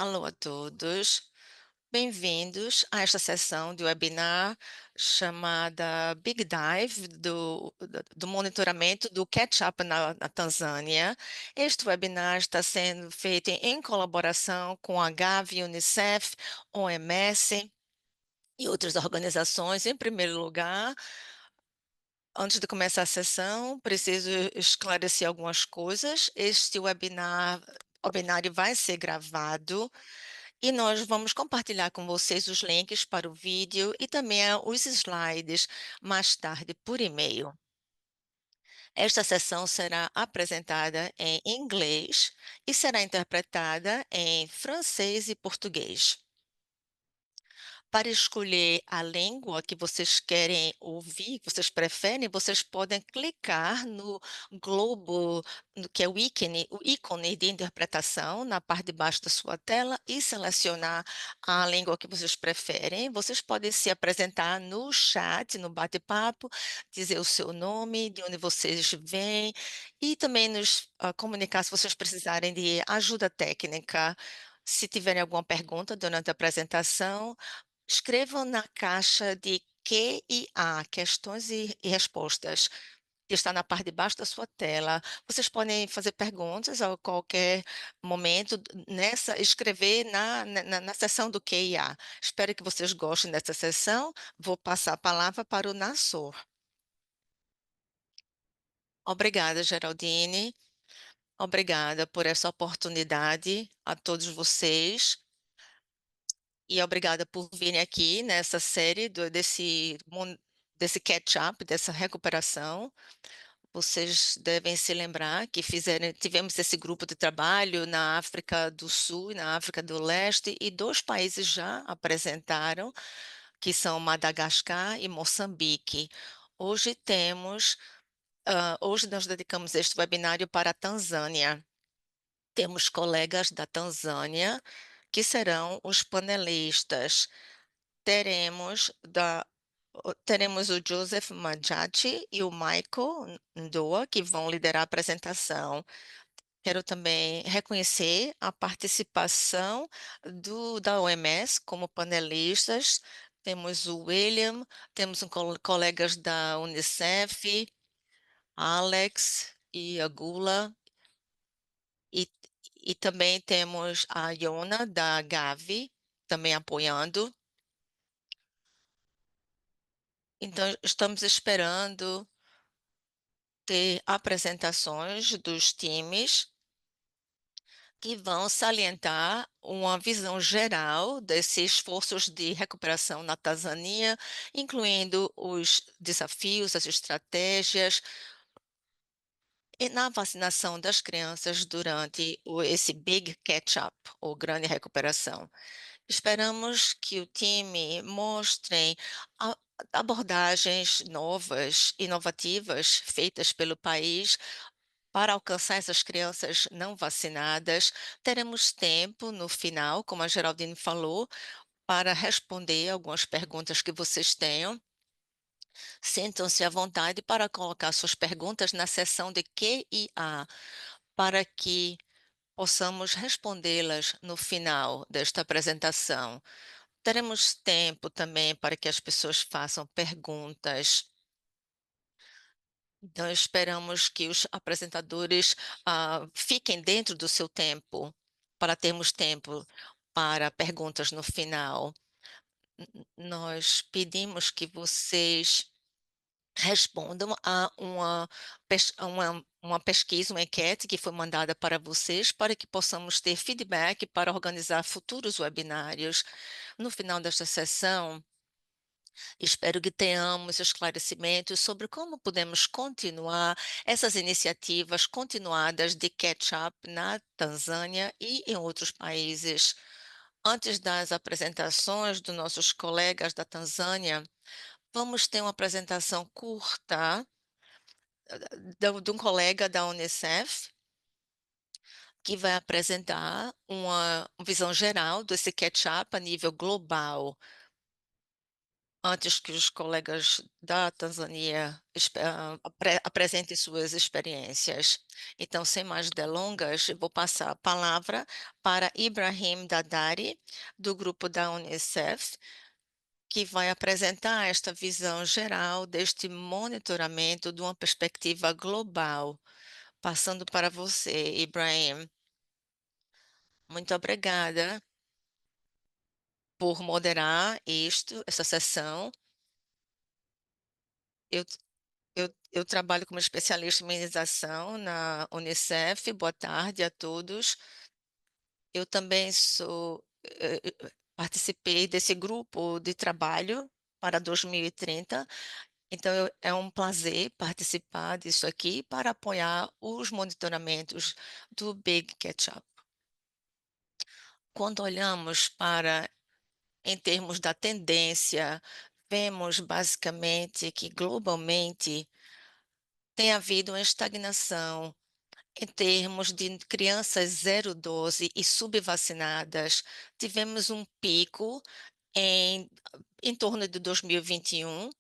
Alô a todos, bem-vindos a esta sessão de webinar chamada Big Dive do monitoramento do catch-up na Tanzânia. Este webinar está sendo feito em colaboração com a Gavi, Unicef, OMS e outras organizações. Em primeiro lugar, antes de começar a sessão, preciso esclarecer algumas coisas. Este webinário vai ser gravado. E nós vamos compartilhar com vocês os links para o vídeo e também os slides mais tarde por e-mail. Esta sessão será apresentada em inglês e será interpretada em francês e português. Para escolher a língua que vocês querem ouvir, que vocês preferem, vocês podem clicar no globo, que é o ícone de interpretação, na parte de baixo da sua tela e selecionar a língua que vocês preferem. Vocês podem se apresentar no chat, no bate-papo, dizer o seu nome, de onde vocês vêm e também nos comunicar se vocês precisarem de ajuda técnica. Se tiverem alguma pergunta durante a apresentação, escrevam na caixa de Q e A, questões e respostas, que está na parte de baixo da sua tela. Vocês podem fazer perguntas a qualquer momento escrever na seção do Q e A. Espero que vocês gostem dessa sessão. Vou passar a palavra para o Nassor. Obrigada, Geraldine. Obrigada por essa oportunidade a todos vocês. E obrigada por virem aqui nessa série desse catch-up, dessa recuperação. Vocês devem se lembrar que tivemos esse grupo de trabalho na África do Sul e na África do Leste, e dois países já apresentaram, que são Madagascar e Moçambique. Hoje nós dedicamos este webinário para a Tanzânia. Temos colegas da Tanzânia que serão os panelistas. Teremos, da, teremos o Joseph Majati e o Michael Ndoa, que vão liderar a apresentação. Quero também reconhecer a participação da OMS como panelistas. Temos o William, temos colegas da Unicef, Alex e a Gula, e, e também temos a Iona da Gavi, também apoiando. Então, estamos esperando ter apresentações dos times que vão salientar uma visão geral desses esforços de recuperação na Tanzânia, incluindo os desafios, as estratégias e na vacinação das crianças durante esse Big Catch-up, ou grande recuperação. Esperamos que o time mostre a- abordagens novas, inovativas, feitas pelo país para alcançar essas crianças não vacinadas. Teremos tempo no final, como a Geraldine falou, para responder algumas perguntas que vocês tenham. Sintam-se à vontade para colocar suas perguntas na seção de Q e A, para que possamos respondê-las no final desta apresentação. Teremos tempo também para que as pessoas façam perguntas. Então, esperamos que os apresentadores fiquem dentro do seu tempo, para termos tempo para perguntas no final. Nós pedimos que vocês respondam a uma pesquisa, uma enquete que foi mandada para vocês, para que possamos ter feedback para organizar futuros webinários. No final desta sessão, espero que tenhamos esclarecimentos sobre como podemos continuar essas iniciativas continuadas de catch-up na Tanzânia e em outros países. Antes das apresentações dos nossos colegas da Tanzânia, vamos ter uma apresentação curta de um colega da Unicef, que vai apresentar uma visão geral desse catch-up a nível global. antes que os colegas da Tanzânia apresentem suas experiências. Então, sem mais delongas, eu vou passar a palavra para Ibrahim Dadari, do grupo da Unicef, que vai apresentar esta visão geral deste monitoramento de uma perspectiva global. Passando para você, Ibrahim. Muito obrigada por moderar esta sessão. Eu, eu trabalho como especialista em imunização na Unicef. Boa tarde a todos. Eu também participei desse grupo de trabalho para 2030. Então, é um prazer participar disso aqui para apoiar os monitoramentos do Big Ketchup. Quando olhamos para, em termos da tendência, vemos basicamente que globalmente tem havido uma estagnação em termos de crianças 0 12 e subvacinadas. Tivemos um pico em, em torno de 2021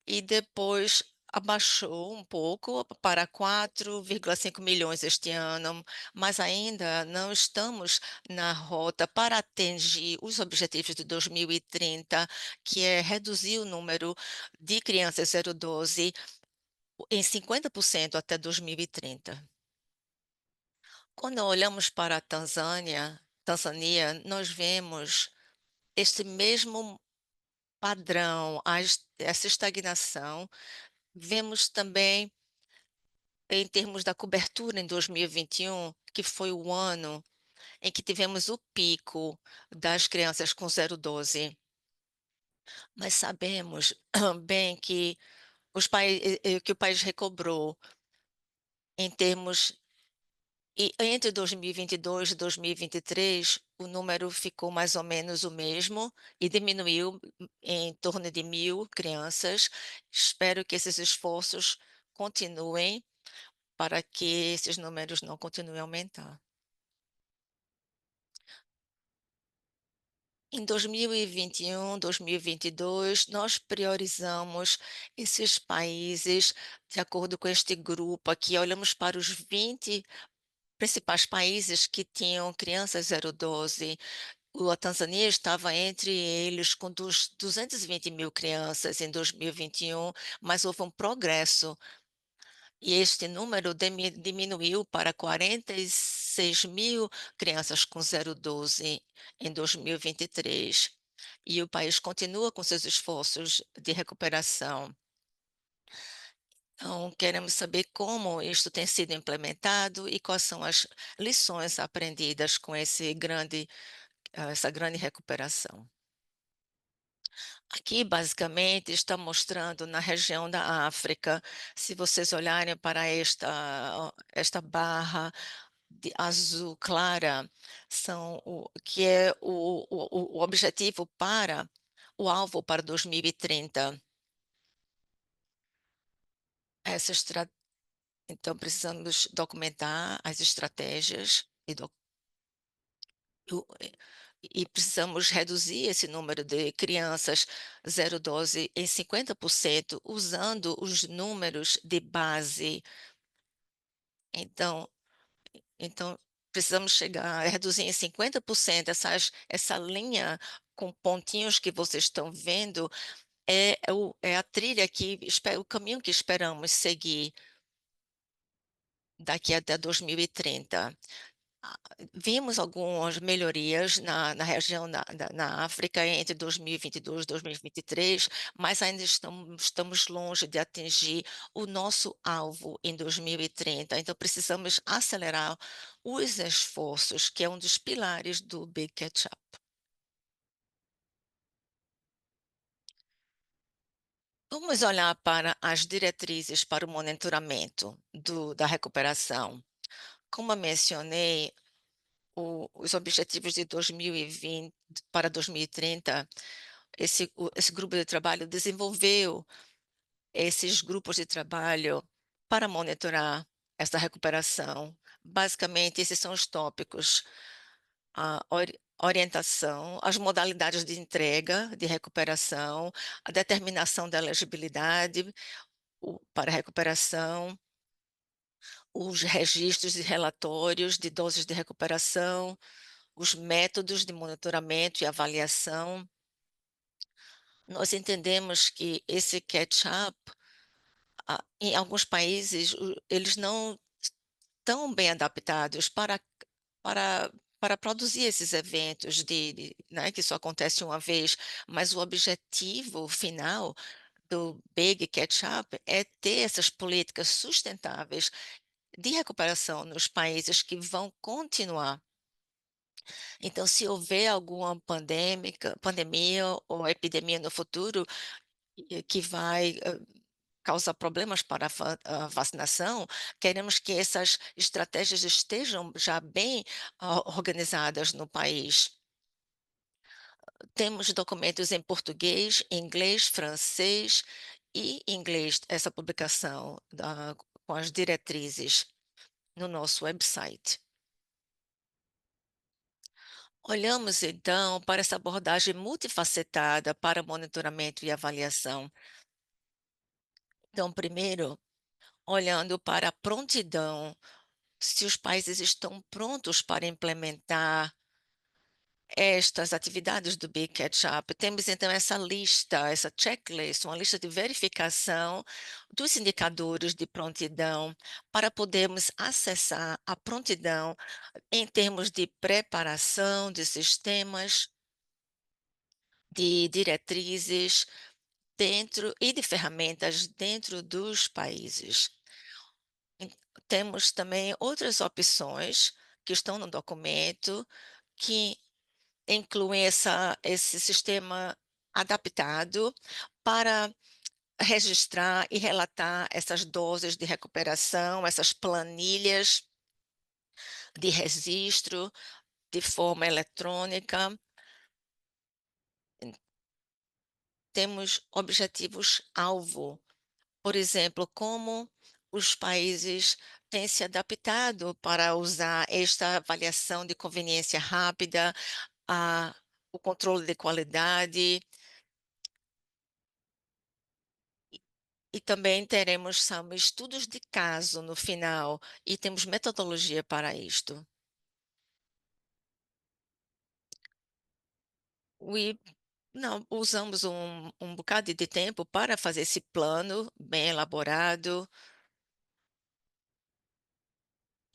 e depois abaixou um pouco para 4,5 milhões este ano, mas ainda não estamos na rota para atingir os objetivos de 2030, que é reduzir o número de crianças 0 12 em 50% até 2030. Quando olhamos para a Tanzânia, nós vemos este mesmo padrão, essa estagnação. Vemos também em termos da cobertura em 2021, que foi o ano em que tivemos o pico das crianças com 0 12. Mas sabemos bem que que o país recobrou em termos. E entre 2022 e 2023, o número ficou mais ou menos o mesmo e diminuiu em torno de 1.000 crianças. Espero que esses esforços continuem para que esses números não continuem a aumentar. Em 2021, 2022, nós priorizamos esses países de acordo com este grupo aqui. Olhamos para os 20 principais países que tinham crianças 0 12. A Tanzânia estava entre eles com 220 mil crianças em 2021, mas houve um progresso e este número diminuiu para 46 mil crianças com 0 12 em 2023. E o país continua com seus esforços de recuperação. Então, queremos saber como isto tem sido implementado e quais são as lições aprendidas com essa grande recuperação. Aqui, basicamente, está mostrando na região da África. Se vocês olharem para esta barra de azul clara, que é o objetivo para o alvo para 2030. Essa estra... Então, precisamos documentar as estratégias o- e precisamos reduzir esse número de crianças 0 12 em 50% usando os números de base. Então, então precisamos chegar a reduzir em 50% essa linha com pontinhos que vocês estão vendo é a trilha o caminho que esperamos seguir daqui até 2030. Vimos algumas melhorias na região na África entre 2022 e 2023, mas ainda estamos longe de atingir o nosso alvo em 2030. Então, precisamos acelerar os esforços, que é um dos pilares do Big Catch-up. Vamos olhar para as diretrizes para o monitoramento da recuperação. Como eu mencionei, os objetivos de 2020 para 2030, esse grupo de trabalho desenvolveu esses grupos de trabalho para monitorar essa recuperação. Basicamente, esses são os tópicos. orientação, as modalidades de entrega, de recuperação, a determinação da elegibilidade para recuperação, os registros e relatórios de doses de recuperação, os métodos de monitoramento e avaliação. Nós entendemos que esse catch-up, em alguns países, eles não estão bem adaptados para, para produzir esses eventos né, que só acontece uma vez, mas o objetivo final do Big Catch-up é ter essas políticas sustentáveis de recuperação nos países que vão continuar. Então, se houver alguma pandemia ou epidemia no futuro que vai causar problemas para a vacinação, queremos que essas estratégias estejam já bem organizadas no país. Temos documentos em português, inglês, francês e inglês, essa publicação com as diretrizes no nosso website. Olhamos então para essa abordagem multifacetada para monitoramento e avaliação. Então, primeiro, olhando para a prontidão, se os países estão prontos para implementar estas atividades do Big Catch-up. Temos então essa lista, essa checklist, uma lista de verificação dos indicadores de prontidão para podermos acessar a prontidão em termos de preparação de sistemas, de diretrizes dentro e de ferramentas dentro dos países. Em- Temos também outras opções que estão no documento que incluem esse sistema adaptado para registrar e relatar essas doses de recuperação, essas planilhas de registro de forma eletrônica. Temos objetivos-alvo, por exemplo, como os países têm se adaptado para usar esta avaliação de conveniência rápida, o controle de qualidade. E também teremos estudos de caso no final e temos metodologia para isto. E não, usamos um bocado de tempo para fazer esse plano bem elaborado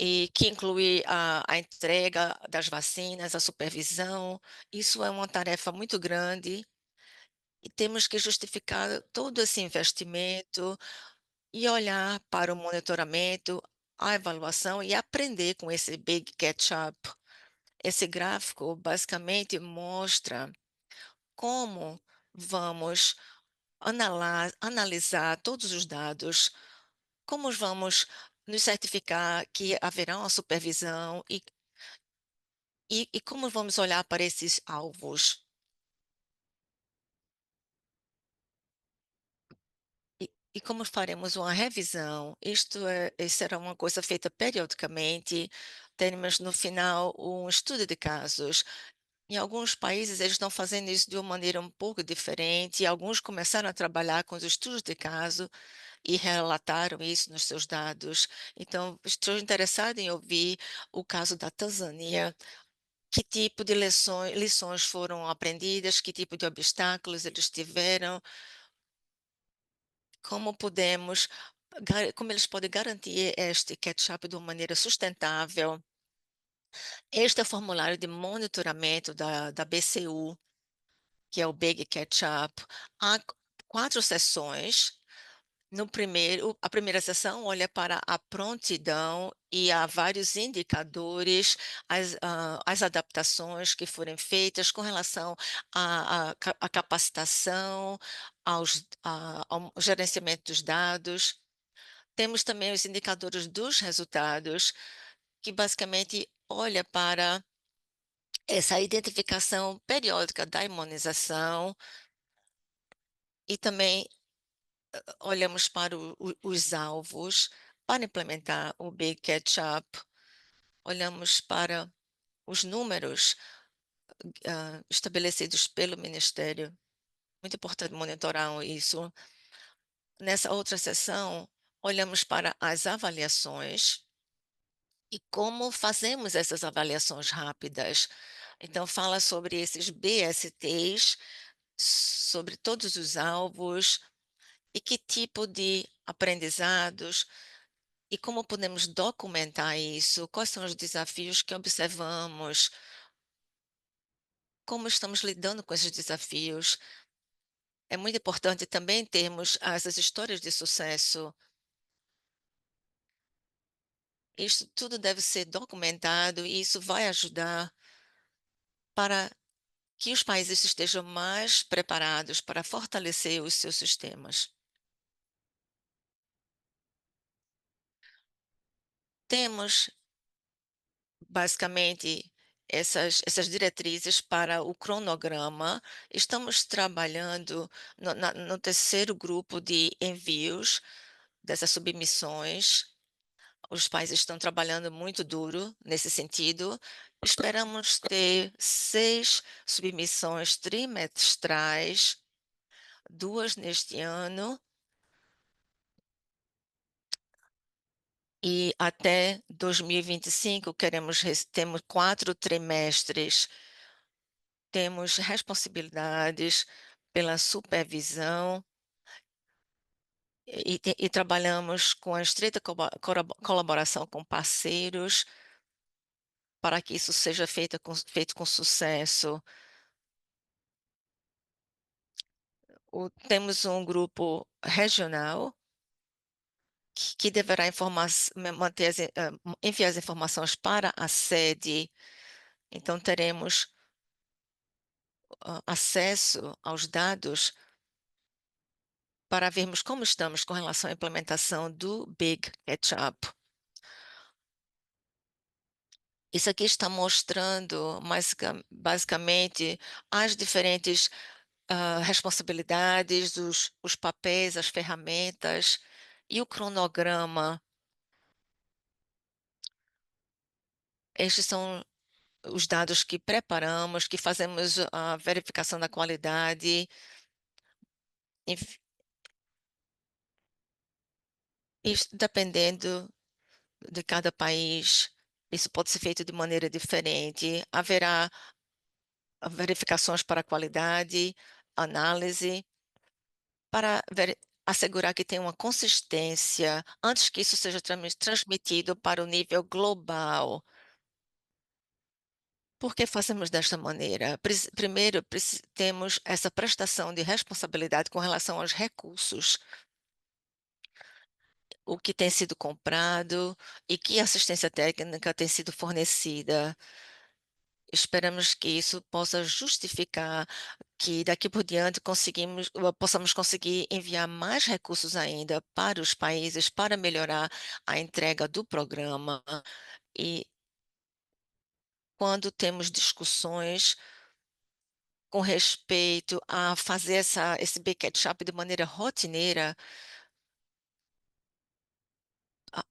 e que inclui a entrega das vacinas, a supervisão. Isso é uma tarefa muito grande e temos que justificar todo esse investimento e olhar para o monitoramento, a avaliação e aprender com esse Big Catch-up. Esse gráfico basicamente mostra como vamos analisar todos os dados, como vamos nos certificar que haverá uma supervisão e como vamos olhar para esses alvos. E como faremos uma revisão, isso será uma coisa feita periodicamente, teremos no final um estudo de casos. Em alguns países, eles estão fazendo isso de uma maneira um pouco diferente, e alguns começaram a trabalhar com os estudos de caso e relataram isso nos seus dados. Então, estou interessada em ouvir o caso da Tanzânia. Que tipo de lições foram aprendidas, que tipo de obstáculos eles tiveram, como podemos, como eles podem garantir este catch-up de uma maneira sustentável. Este é o formulário de monitoramento da BCU, que é o Big Catch-up. Há quatro sessões. No primeiro, a primeira sessão olha para a prontidão e há vários indicadores, as adaptações que forem feitas com relação à capacitação, ao gerenciamento dos dados. Temos também os indicadores dos resultados, que basicamente olha para essa identificação periódica da imunização e também olhamos para os alvos para implementar o Big Catch-up, olhamos para os números estabelecidos pelo Ministério. Muito importante monitorar isso. Nessa outra sessão, olhamos para as avaliações e como fazemos essas avaliações rápidas. Então, fala sobre esses BSTs, sobre todos os alvos e que tipo de aprendizados e como podemos documentar isso, quais são os desafios que observamos, como estamos lidando com esses desafios. É muito importante também termos essas histórias de sucesso. Isso tudo deve ser documentado e isso vai ajudar para que os países estejam mais preparados para fortalecer os seus sistemas. Temos, basicamente, essas diretrizes para o cronograma. Estamos trabalhando no terceiro grupo de envios dessas submissões. Os países estão trabalhando muito duro nesse sentido. Esperamos ter 6 submissões trimestrais, 2 neste ano, e até 2025 temos 4 trimestres. Temos responsabilidades pela supervisão e trabalhamos com a estreita colaboração com parceiros para que isso seja feito com sucesso. Temos um grupo regional que deverá enviar as informações para a sede. Então, teremos acesso aos dados para vermos como estamos com relação à implementação do Big Catch-up. Isso aqui está mostrando basicamente as diferentes responsabilidades, os papéis, as ferramentas e o cronograma. Estes são os dados que preparamos, que fazemos a verificação da qualidade. Enf- Isso, dependendo de cada país, isso pode ser feito de maneira diferente. Haverá verificações para qualidade, análise, para assegurar que tem uma consistência antes que isso seja transmitido para o nível global. Por que fazemos desta maneira? Primeiro, temos essa prestação de responsabilidade com relação aos recursos, o que tem sido comprado e que assistência técnica tem sido fornecida. Esperamos que isso possa justificar que daqui por diante possamos conseguir enviar mais recursos ainda para os países para melhorar a entrega do programa. E quando temos discussões com respeito a fazer esse bucket shop de maneira rotineira,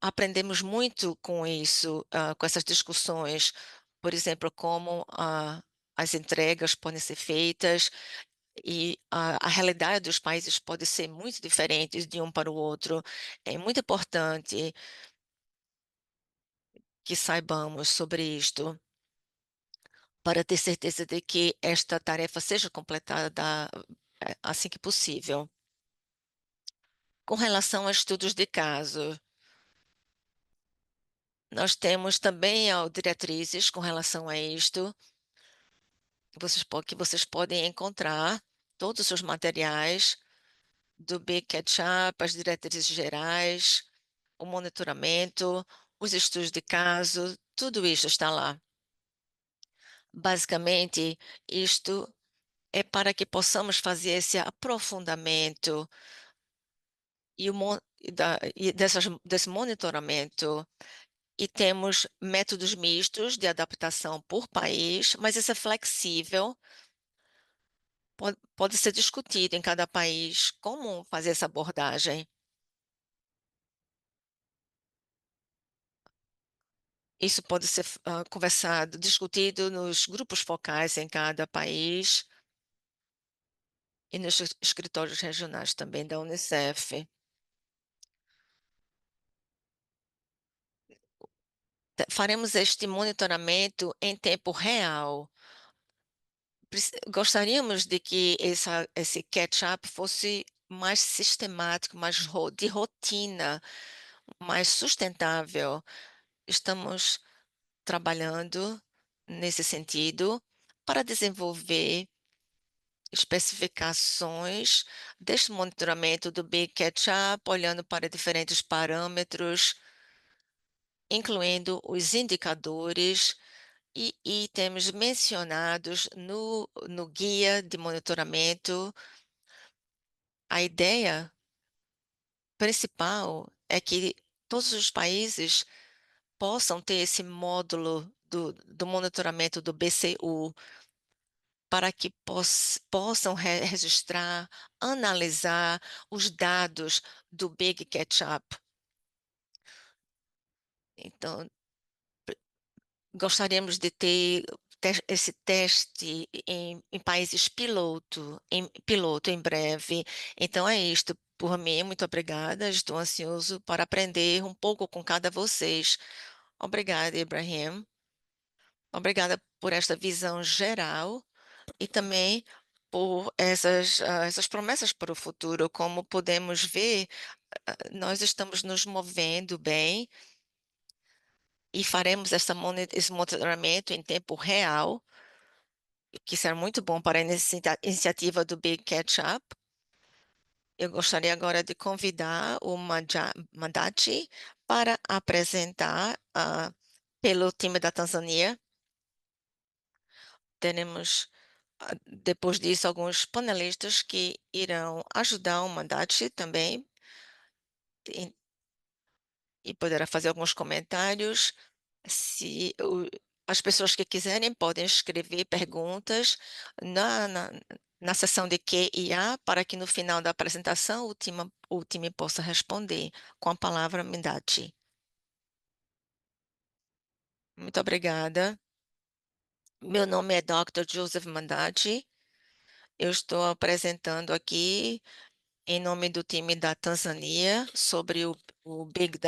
aprendemos muito com isso, com essas discussões. Por exemplo, como as entregas podem ser feitas e a realidade dos países pode ser muito diferente de um para o outro. É muito importante que saibamos sobre isto para ter certeza de que esta tarefa seja completada assim que possível. Com relação a estudos de caso, nós temos também diretrizes com relação a isto, que vocês podem encontrar todos os materiais do Big Catch-up, as diretrizes gerais, o monitoramento, os estudos de caso, tudo isso está lá. Basicamente, isto é para que possamos fazer esse aprofundamento e, desse monitoramento. E temos métodos mistos de adaptação por país, mas isso é flexível, pode ser discutido em cada país como fazer essa abordagem. Isso pode ser conversado, discutido nos grupos focais em cada país e nos escritórios regionais também da Unicef. Faremos este monitoramento em tempo real. Gostaríamos de que esse catch-up fosse mais sistemático, de rotina, mais sustentável. Estamos trabalhando nesse sentido para desenvolver especificações deste monitoramento do Big Catch-up, olhando para diferentes parâmetros, incluindo os indicadores e itens mencionados no guia de monitoramento. A ideia principal é que todos os países possam ter esse módulo do monitoramento do BCU para que possam registrar, analisar os dados do Big Catch-up. Então, gostaríamos de ter esse teste em países piloto em breve. Então é isto. Por mim, muito obrigada. Estou ansioso para aprender um pouco com cada vocês. Obrigada, Ibrahim. Obrigada por esta visão geral e também por essas promessas para o futuro. Como podemos ver, nós estamos nos movendo bem e faremos esse monitoramento em tempo real, que será muito bom para a iniciativa do Big Catch Up. Eu gostaria agora de convidar o Madachi para apresentar pelo time da Tanzânia. Teremos, depois disso, alguns panelistas que irão ajudar o Madachi também e, e poderá fazer alguns comentários. Se as pessoas que quiserem podem escrever perguntas na, na, na seção de Q e A para que no final da apresentação o time possa responder com a palavra Mindati. Muito obrigada. Meu nome é Dr. Joseph Mandati. Eu estou apresentando aqui em nome do time da Tanzânia sobre o Big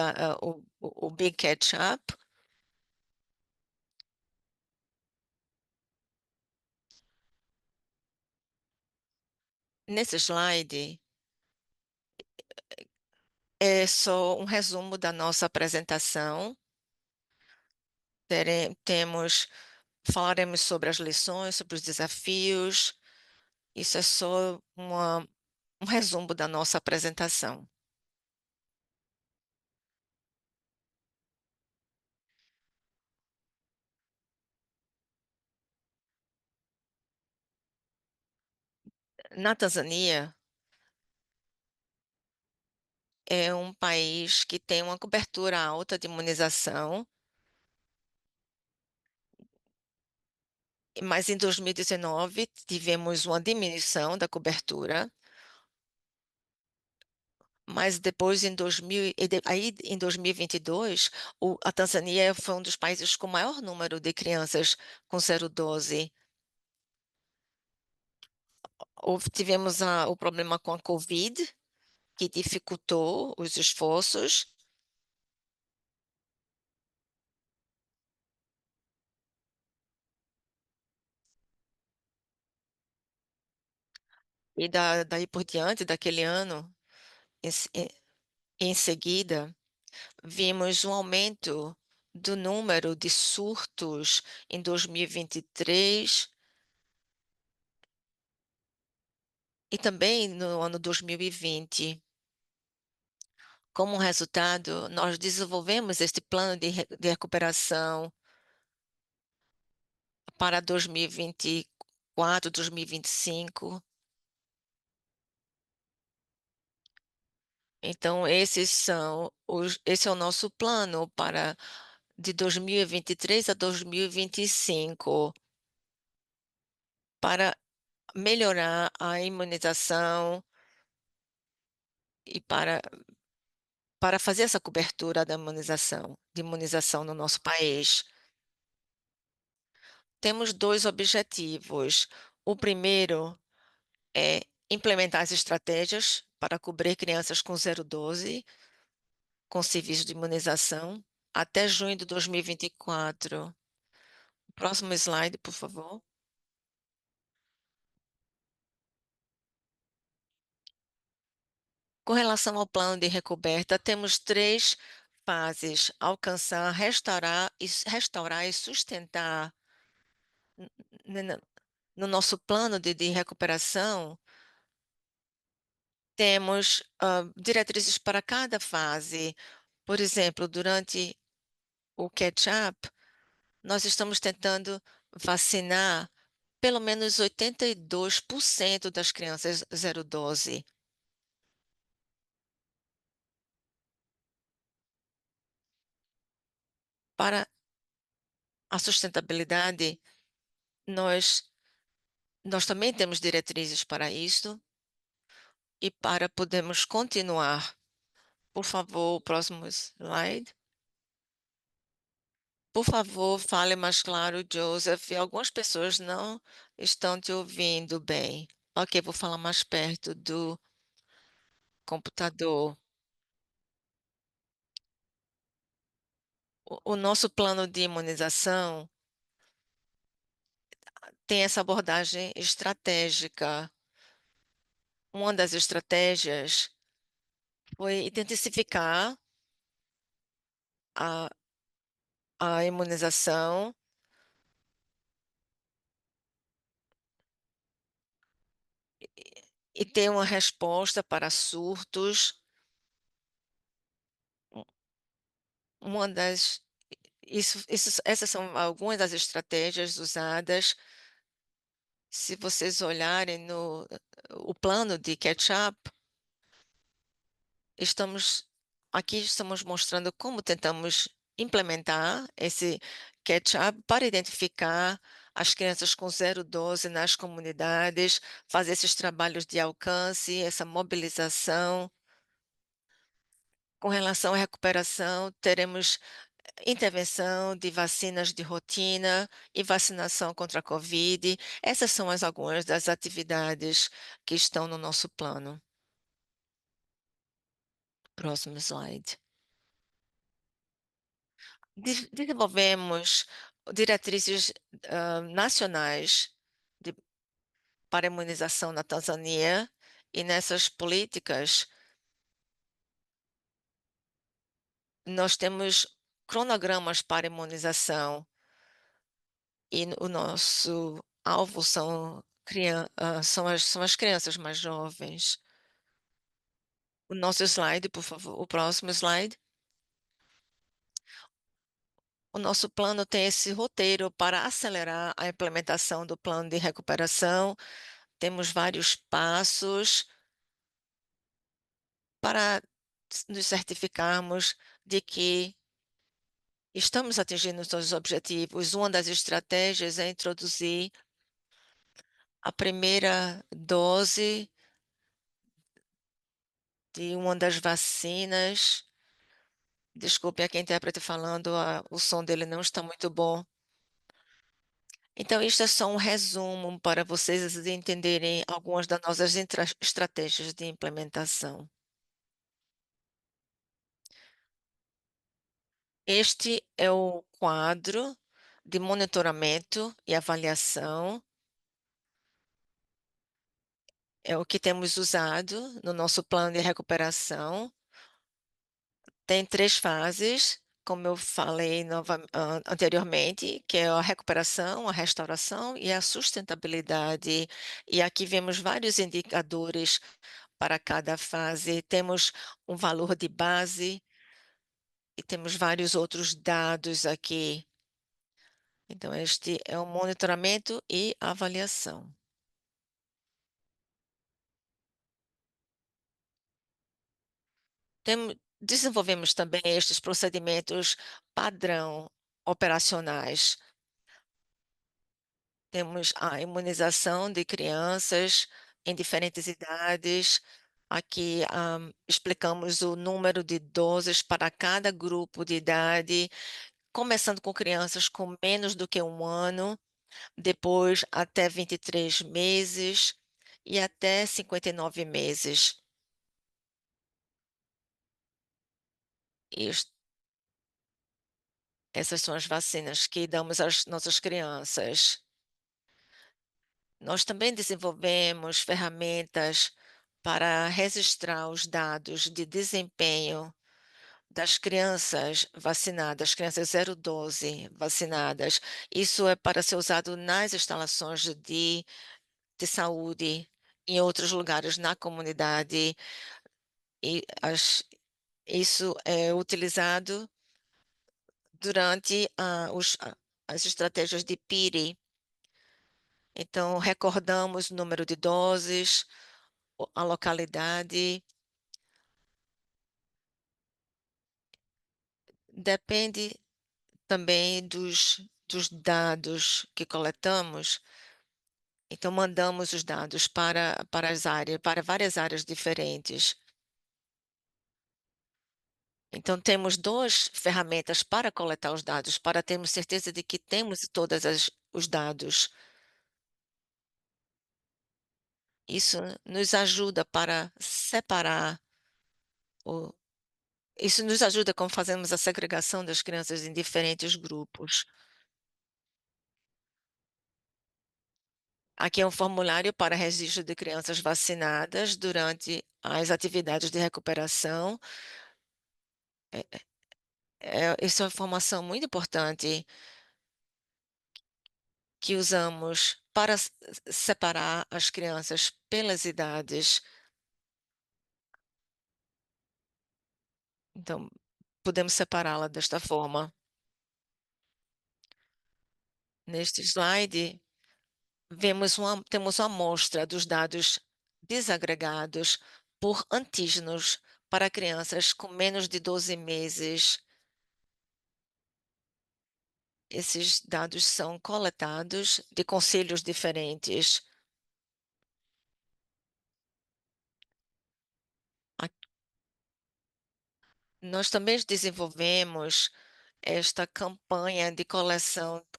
Catch Up. Nesse slide é só um resumo da nossa apresentação. Temos, falaremos sobre as lições, sobre os desafios. Isso é só um resumo da nossa apresentação. Na Tanzânia, é um país que tem uma cobertura alta de imunização, mas em 2019 tivemos uma diminuição da cobertura, mas depois em 2000, aí em 2022, a Tanzânia foi um dos países com maior número de crianças com 0 dose. Tivemos o problema com a Covid, que dificultou os esforços, e daí por diante, daquele ano, em, se- em em seguida, vimos um aumento do número de surtos em 2023 e também no ano 2020. Como resultado, nós desenvolvemos este plano de recuperação para 2024, 2025. Então, esse é o nosso plano para de 2023 a 2025 para melhorar a imunização e para para fazer essa cobertura da imunização, de imunização no nosso país. Temos dois objetivos. O primeiro é implementar as estratégias para cobrir crianças com 0 12 com serviço de imunização até junho de 2024. Próximo slide, por favor. Com relação ao plano de recoberta, temos três fases: alcançar, restaurar e sustentar. N- n- No nosso plano de recuperação, temos diretrizes para cada fase. Por exemplo, durante o catch-up, nós estamos tentando vacinar pelo menos 82% das crianças 0 12. Para a sustentabilidade, nós, nós também temos diretrizes para isso e para podermos continuar. Por favor, o próximo slide. Por favor, fale mais claro, Joseph. Algumas pessoas não estão te ouvindo bem. Ok, vou falar mais perto do computador. O nosso plano de imunização tem essa abordagem estratégica. Uma das estratégias foi intensificar a, a imunização e ter uma resposta para surtos. Uma das, essas são algumas das estratégias usadas. Se vocês olharem no o plano de catch-up, estamos estamos mostrando como tentamos implementar esse catch-up para identificar as crianças com 0 12 nas comunidades, fazer esses trabalhos de alcance, essa mobilização. Com relação à recuperação, teremos intervenção de vacinas de rotina e vacinação contra a Covid. Essas são algumas das atividades que estão no nosso plano. Próximo slide. Desenvolvemos diretrizes nacionais de- para imunização na Tanzânia e nessas políticas nós temos cronogramas para imunização e o nosso alvo são as crianças mais jovens. O nosso slide, por favor, o próximo slide. O nosso plano tem esse roteiro para acelerar a implementação do plano de recuperação. Temos vários passos para nos certificarmos de que estamos atingindo os nossos objetivos. Uma das estratégias é introduzir a primeira dose de uma das vacinas. Desculpe aqui a intérprete falando, o som dele não está muito bom. Então, isto é só um resumo para vocês entenderem algumas das nossas estratégias de implementação. Este é o quadro de monitoramento e avaliação. É o que temos usado no nosso plano de recuperação. Tem três fases, como eu falei anteriormente, que é a recuperação, a restauração e a sustentabilidade. E aqui vemos vários indicadores para cada fase. Temos um valor de base e temos vários outros dados aqui. Então, este é o monitoramento e avaliação. Desenvolvemos também estes procedimentos padrão operacionais. Temos a imunização de crianças em diferentes idades, Aqui, explicamos o número de doses para cada grupo de idade, começando com crianças com menos do que 1 ano, depois até 23 meses e até 59 meses. Ist- Essas são as vacinas que damos às nossas crianças. Nós também desenvolvemos ferramentas para registrar os dados de desempenho das crianças vacinadas, crianças 0 12 vacinadas. Isso é para ser usado nas instalações de saúde, em outros lugares na comunidade, e isso é utilizado durante as estratégias de PIRI. Então, recordamos o número de doses, a localidade, depende também dos dados que coletamos. Então, mandamos os dados para as áreas, para várias áreas diferentes. Então, temos duas ferramentas para coletar os dados, para termos certeza de que temos todos os dados. Isso nos ajuda para separar, o, isso nos ajuda como fazemos a segregação das crianças em diferentes grupos. Aqui é um formulário para registro de crianças vacinadas durante as atividades de recuperação. Isso é uma informação muito importante que usamos para separar as crianças pelas idades. Então, podemos separá-la desta forma. Neste slide, temos uma amostra dos dados desagregados por antígenos para crianças com menos de 12 meses. Esses dados são coletados de conselhos diferentes. A- Nós também desenvolvemos esta campanha de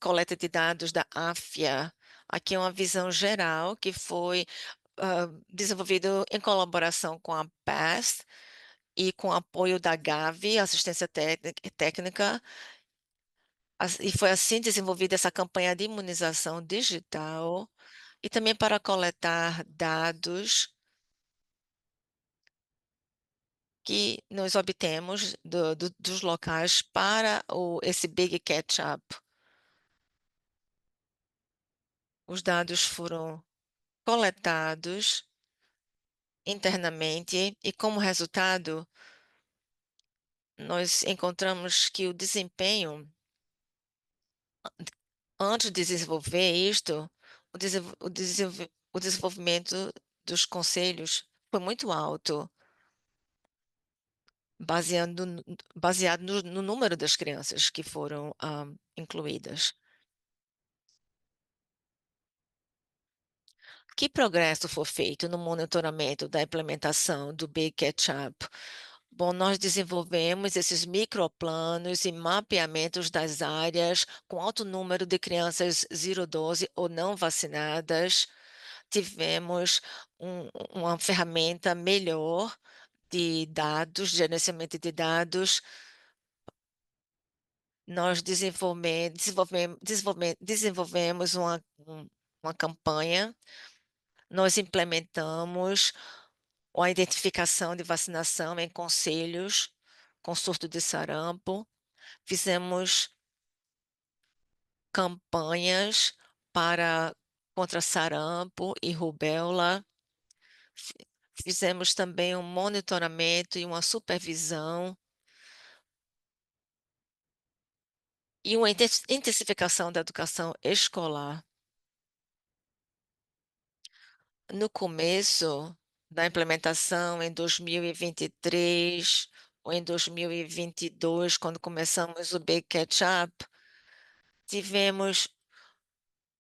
coleta de dados da AFIA. Aqui é uma visão geral que foi desenvolvido em colaboração com a PAST e com apoio da Gavi, assistência técnica, e foi assim desenvolvida essa campanha de imunização digital e também para coletar dados que nós obtemos dos locais para esse Big Catch-up. Os dados foram coletados internamente e, como resultado, nós encontramos que o desempenho, antes de desenvolver isto, o desenvolvimento dos conselhos foi muito alto, baseando, baseado no número das crianças que foram incluídas. Que progresso foi feito no monitoramento da implementação do Big Catch-up? Bom, nós desenvolvemos esses microplanos e mapeamentos das áreas com alto número de crianças 0 12 ou não vacinadas. Tivemos uma ferramenta melhor de dados, de gerenciamento de dados. Nós desenvolvemos uma campanha, nós implementamos a identificação de vacinação em conselhos com surto de sarampo. Fizemos campanhas para contra sarampo e rubéola. Fi- Fizemos também um monitoramento e uma supervisão e uma intensificação da educação escolar. No começo da implementação, em 2023 ou em 2022, quando começamos o Big Catch-up, tivemos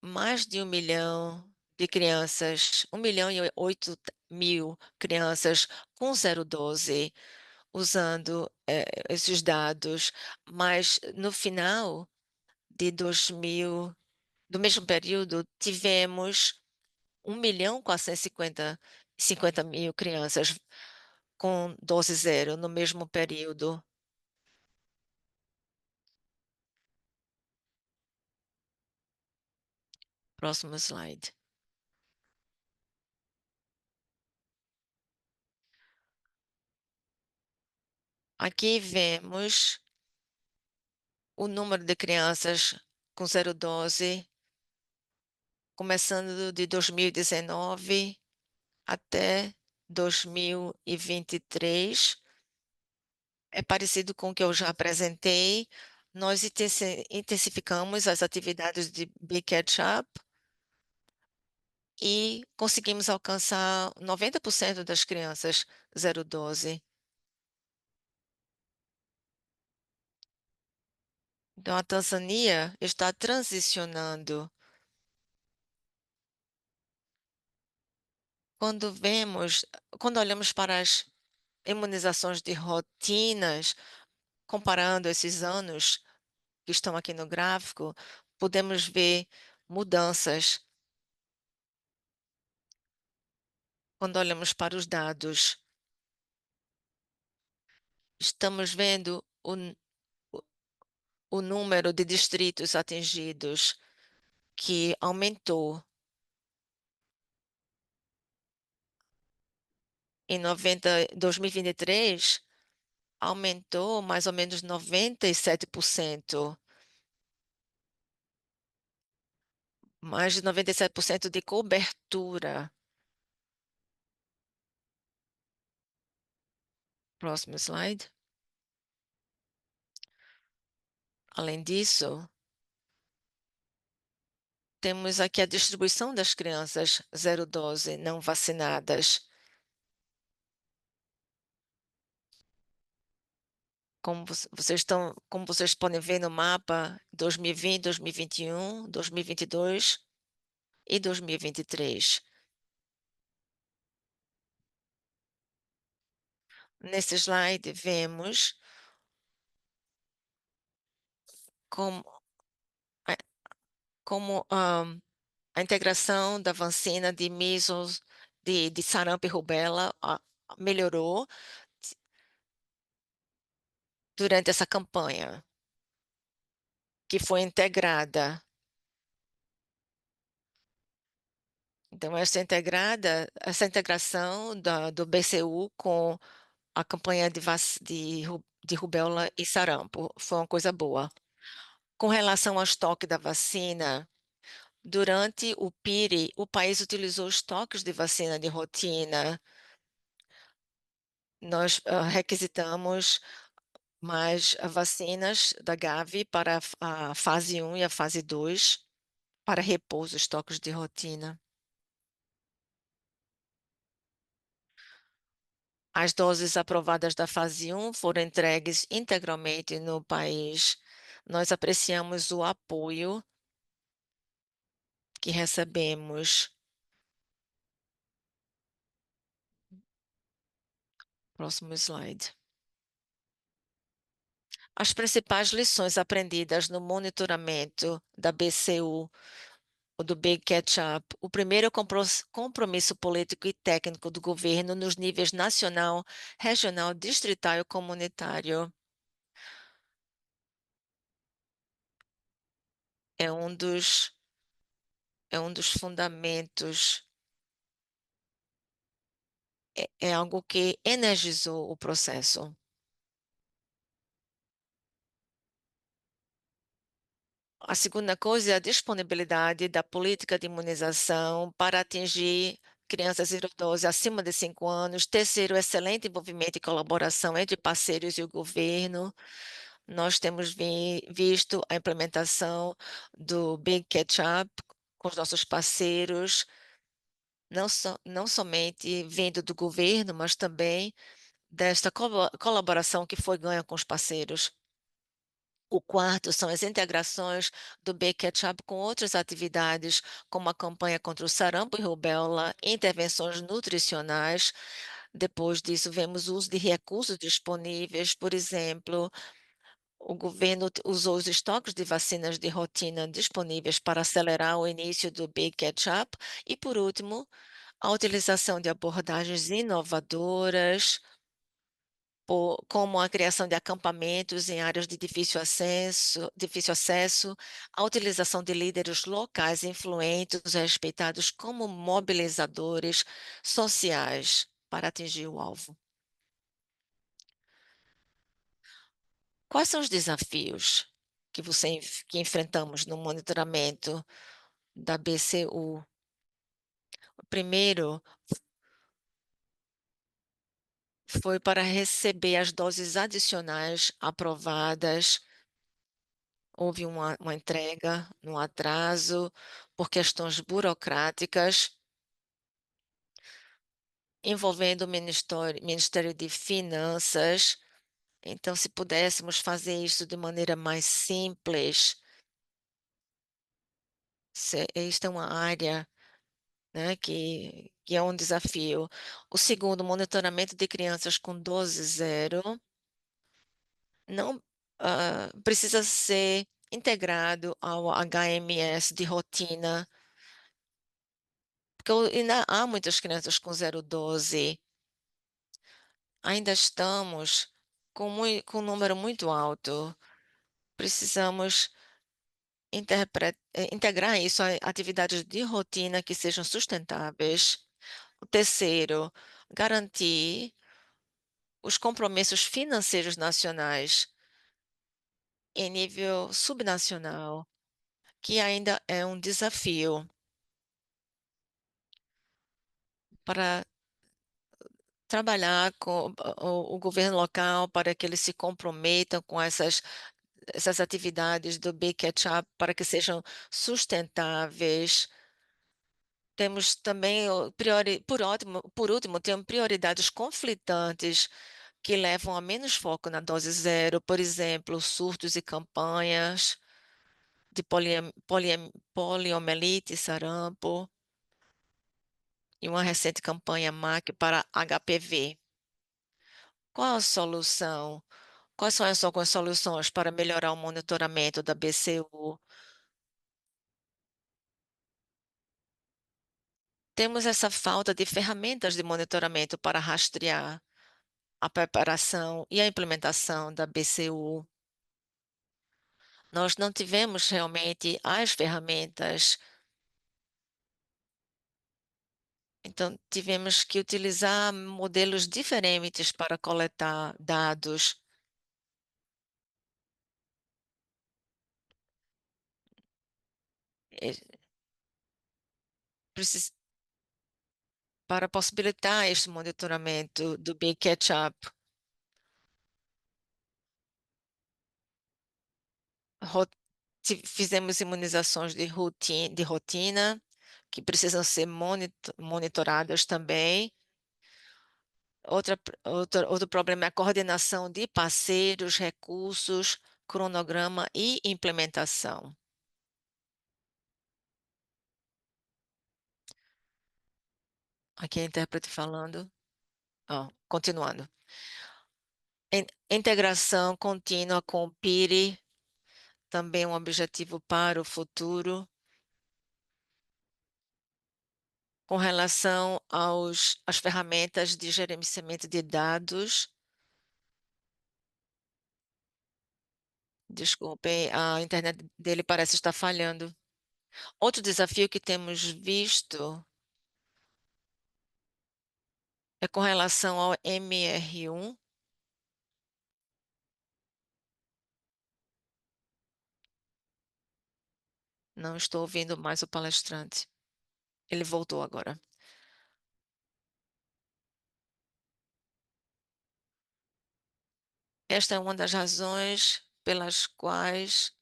mais de 1 milhão de crianças, 1 milhão e mil crianças com 012 usando esses dados, mas no final de 2000, do mesmo período, tivemos 1.450.050 mil crianças com dose zero no mesmo período. Próximo slide. Aqui vemos o número de crianças com 012, começando de 2019 até 2023. É parecido com o que eu já apresentei. Nós intensificamos as atividades de Big Catch Up e conseguimos alcançar 90% das crianças 012. Então, a Tanzânia está transicionando. Quando vemos, quando olhamos para as imunizações de rotinas, comparando esses anos que estão aqui no gráfico, podemos ver mudanças quando olhamos para os dados. Estamos vendo o número de distritos atingidos que aumentou. Em 2023, aumentou mais ou menos 97%, mais de 97% de cobertura. Próximo slide. Além disso, temos aqui a distribuição das crianças 012 não vacinadas. Como vocês podem ver no mapa, 2020, 2021, 2022 e 2023. Nesse slide, vemos como, a- como a integração da vacina de measles, de sarampo e rubéola melhorou durante essa campanha, que foi integrada. Então, essa integração do BCU com a campanha de rubéola e sarampo foi uma coisa boa. Com relação ao estoque da vacina, durante o PIRI, o país utilizou estoques de vacina de rotina. Nós requisitamos mais vacinas da Gavi para a fase 1 e a fase 2 para repor os estoques de rotina. As doses aprovadas da fase 1 foram entregues integralmente no país. Nós apreciamos o apoio que recebemos. Próximo slide. As principais lições aprendidas no monitoramento da BCU, ou do Big Catch-up. O primeiro é o compromisso político e técnico do governo nos níveis nacional, regional, distrital e comunitário. É um dos, é um dos fundamentos, é algo que energizou o processo. A segunda coisa é a disponibilidade da política de imunização para atingir crianças e idosos acima de 5 anos. Terceiro, excelente envolvimento e colaboração entre parceiros e o governo. Nós temos visto a implementação do Big Catch-up com os nossos parceiros, não somente vindo do governo, mas também desta colaboração que foi ganha com os parceiros. O quarto são as integrações do B-Ketchup com outras atividades, como a campanha contra o sarampo e rubéola, intervenções nutricionais. Depois disso, vemos o uso de recursos disponíveis, por exemplo, o governo usou os estoques de vacinas de rotina disponíveis para acelerar o início do Big Catch-up. E, por último, a utilização de abordagens inovadoras, como a criação de acampamentos em áreas de difícil acesso, a utilização de líderes locais influentes, respeitados como mobilizadores sociais para atingir o alvo. Quais são os desafios que enfrentamos no monitoramento da BCU? O primeiro foi para receber as doses adicionais aprovadas. Houve uma entrega no atraso por questões burocráticas envolvendo o Ministério de Finanças. Então, se pudéssemos fazer isso de maneira mais simples, esta é uma área, né, que é um desafio. O segundo, monitoramento de crianças com dose zero, não precisa ser integrado ao HMS de rotina, porque ainda há muitas crianças com zero dose. Ainda estamos com um número muito alto. Precisamos integrar isso a atividades de rotina que sejam sustentáveis. O terceiro, garantir os compromissos financeiros nacionais em nível subnacional, que ainda é um desafio para trabalhar com o governo local para que eles se comprometam com essas atividades do Big Ketchup para que sejam sustentáveis. Temos também, por último, temos prioridades conflitantes que levam a menos foco na dose zero, por exemplo, surtos e campanhas de poliomielite, sarampo e uma recente campanha MAC para HPV. Qual a solução? Quais são as algumas soluções para melhorar o monitoramento da BCU? Temos essa falta de ferramentas de monitoramento para rastrear a preparação e a implementação da BCU. Nós não tivemos realmente as ferramentas, então tivemos que utilizar modelos diferentes para coletar dados. eh, precis- para possibilitar este monitoramento do Big Catch-up. Ro- Fizemos imunizações de rotina, que precisam ser monitoradas também. Outro problema é a coordenação de parceiros, recursos, cronograma e implementação. Aqui é a intérprete falando. Continuando. Integração contínua com o PIRI, também um objetivo para o futuro. Com relação às ferramentas de gerenciamento de dados, desculpem, a internet dele parece estar falhando. Outro desafio que temos visto é com relação ao MR1. Não estou ouvindo mais o palestrante. Ele voltou agora. Esta é uma das razões pelas quais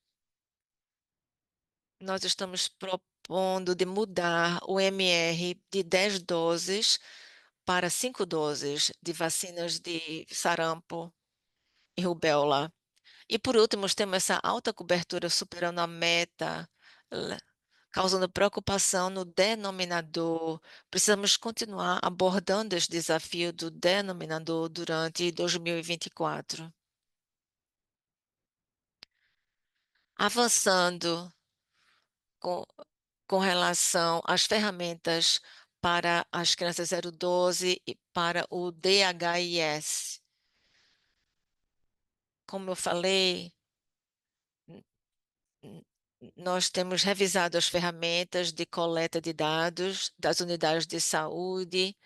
nós estamos propondo de mudar o MR de 10 doses para 5 doses de vacinas de sarampo e rubéola. E por último, temos essa alta cobertura superando a meta, le- causando preocupação no denominador. Precisamos continuar abordando esse desafio do denominador durante 2024. Avançando com, com relação às ferramentas para as crianças 012 e para o DHIS. Como eu falei, n- nós temos revisado as ferramentas de coleta de dados das unidades de saúde.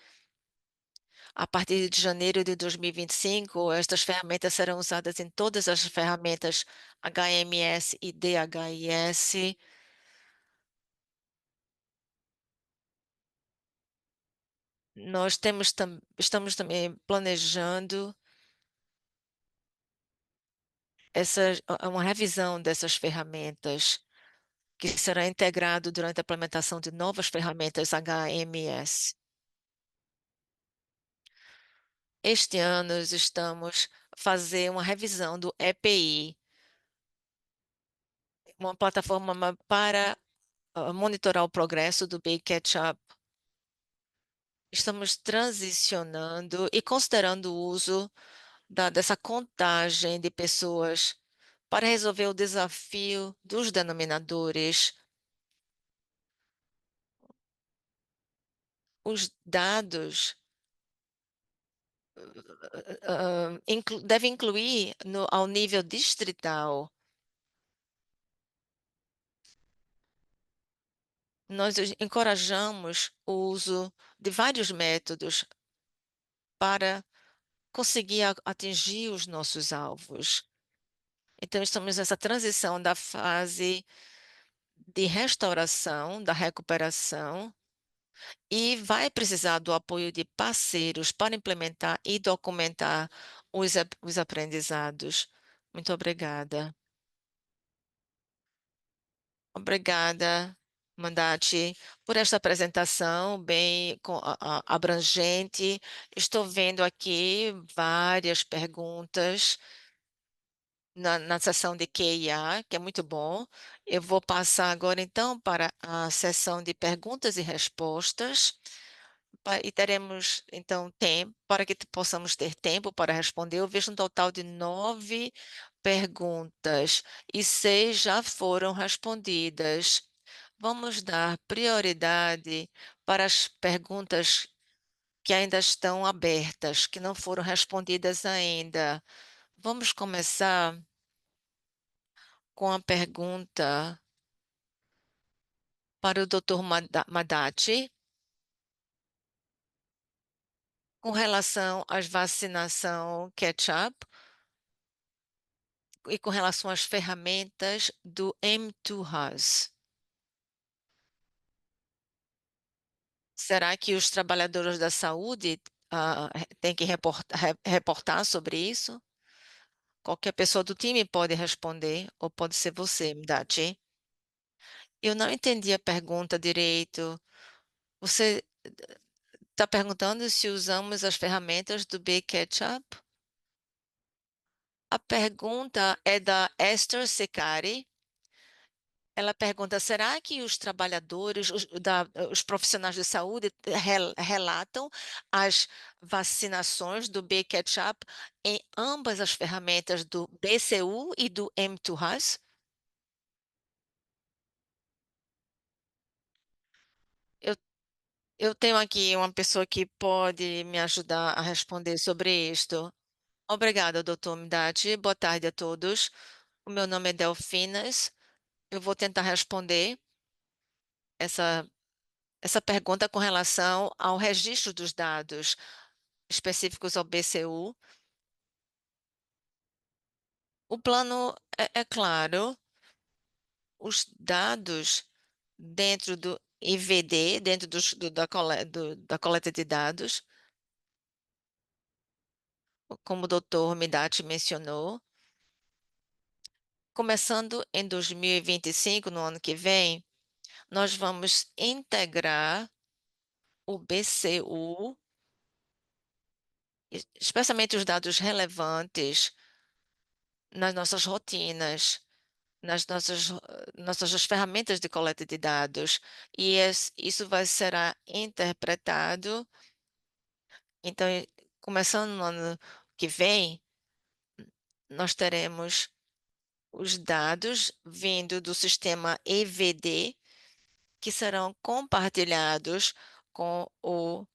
A partir de janeiro de 2025, estas ferramentas serão usadas em todas as ferramentas HMS e DHIS. Estamos também planejando uma revisão dessas ferramentas, que será integrado durante a implementação de novas ferramentas HMS. Este ano estamos fazer uma revisão do EPI, uma plataforma para monitorar o progresso do Big Ketchup. Estamos transicionando e considerando o uso dessa contagem de pessoas para resolver o desafio dos denominadores. Os dados devem incluir ao nível distrital. Nós encorajamos o uso de vários métodos para conseguir atingir os nossos alvos. Então, estamos nessa transição da fase de restauração, da recuperação, e vai precisar do apoio de parceiros para implementar e documentar os aprendizados. Muito obrigada. Obrigada, Mandati, por esta apresentação bem abrangente. Estou vendo aqui várias perguntas na seção de QIA, que é muito bom. Eu vou passar agora, então, para a sessão de perguntas e respostas. E teremos, então, tempo para que possamos ter tempo para responder. Eu vejo um total de 9 perguntas e 6 já foram respondidas. Vamos dar prioridade para as perguntas que ainda estão abertas, que não foram respondidas ainda. Vamos começar com a pergunta para o Dr. Madati, com relação à vacinação catch-up e com relação às ferramentas do M2Has. Será que os trabalhadores da saúde têm que reportar sobre isso? Qualquer pessoa do time pode responder, ou pode ser você, Mdati. Eu não entendi a pergunta direito. Você está perguntando se usamos as ferramentas do Big Ketchup? A pergunta é da Esther Secari. Ela pergunta: será que os trabalhadores, os profissionais de saúde relatam as vacinações do Big Ketchup em ambas as ferramentas do BCU e do M2Has? Eu, eu tenho aqui uma pessoa que pode me ajudar a responder sobre isto. Obrigada, doutor Midati. Boa tarde a todos. O meu nome é Delfinas. Eu vou tentar responder essa, essa pergunta com relação ao registro dos dados específicos ao BCU. O plano é claro, os dados dentro do IVD, dentro da coleta de dados, como o doutor Midati mencionou, começando em 2025, no ano que vem, nós vamos integrar o BCU, especialmente os dados relevantes nas nossas rotinas, nossas ferramentas de coleta de dados. E isso vai será interpretado. Então, começando no ano que vem, nós teremos os dados vindo do sistema EVD que serão compartilhados com o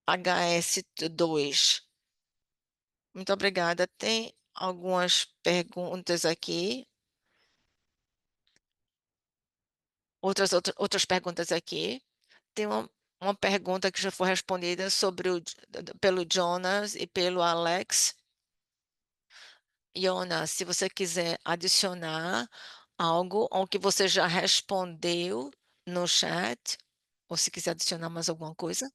HS2. Muito obrigada. Tem algumas perguntas aqui, outras perguntas aqui. Tem uma pergunta que já foi respondida pelo Jonas e pelo Alex. Jonas, se você quiser adicionar algo ao que você já respondeu no chat, ou se quiser adicionar mais alguma coisa.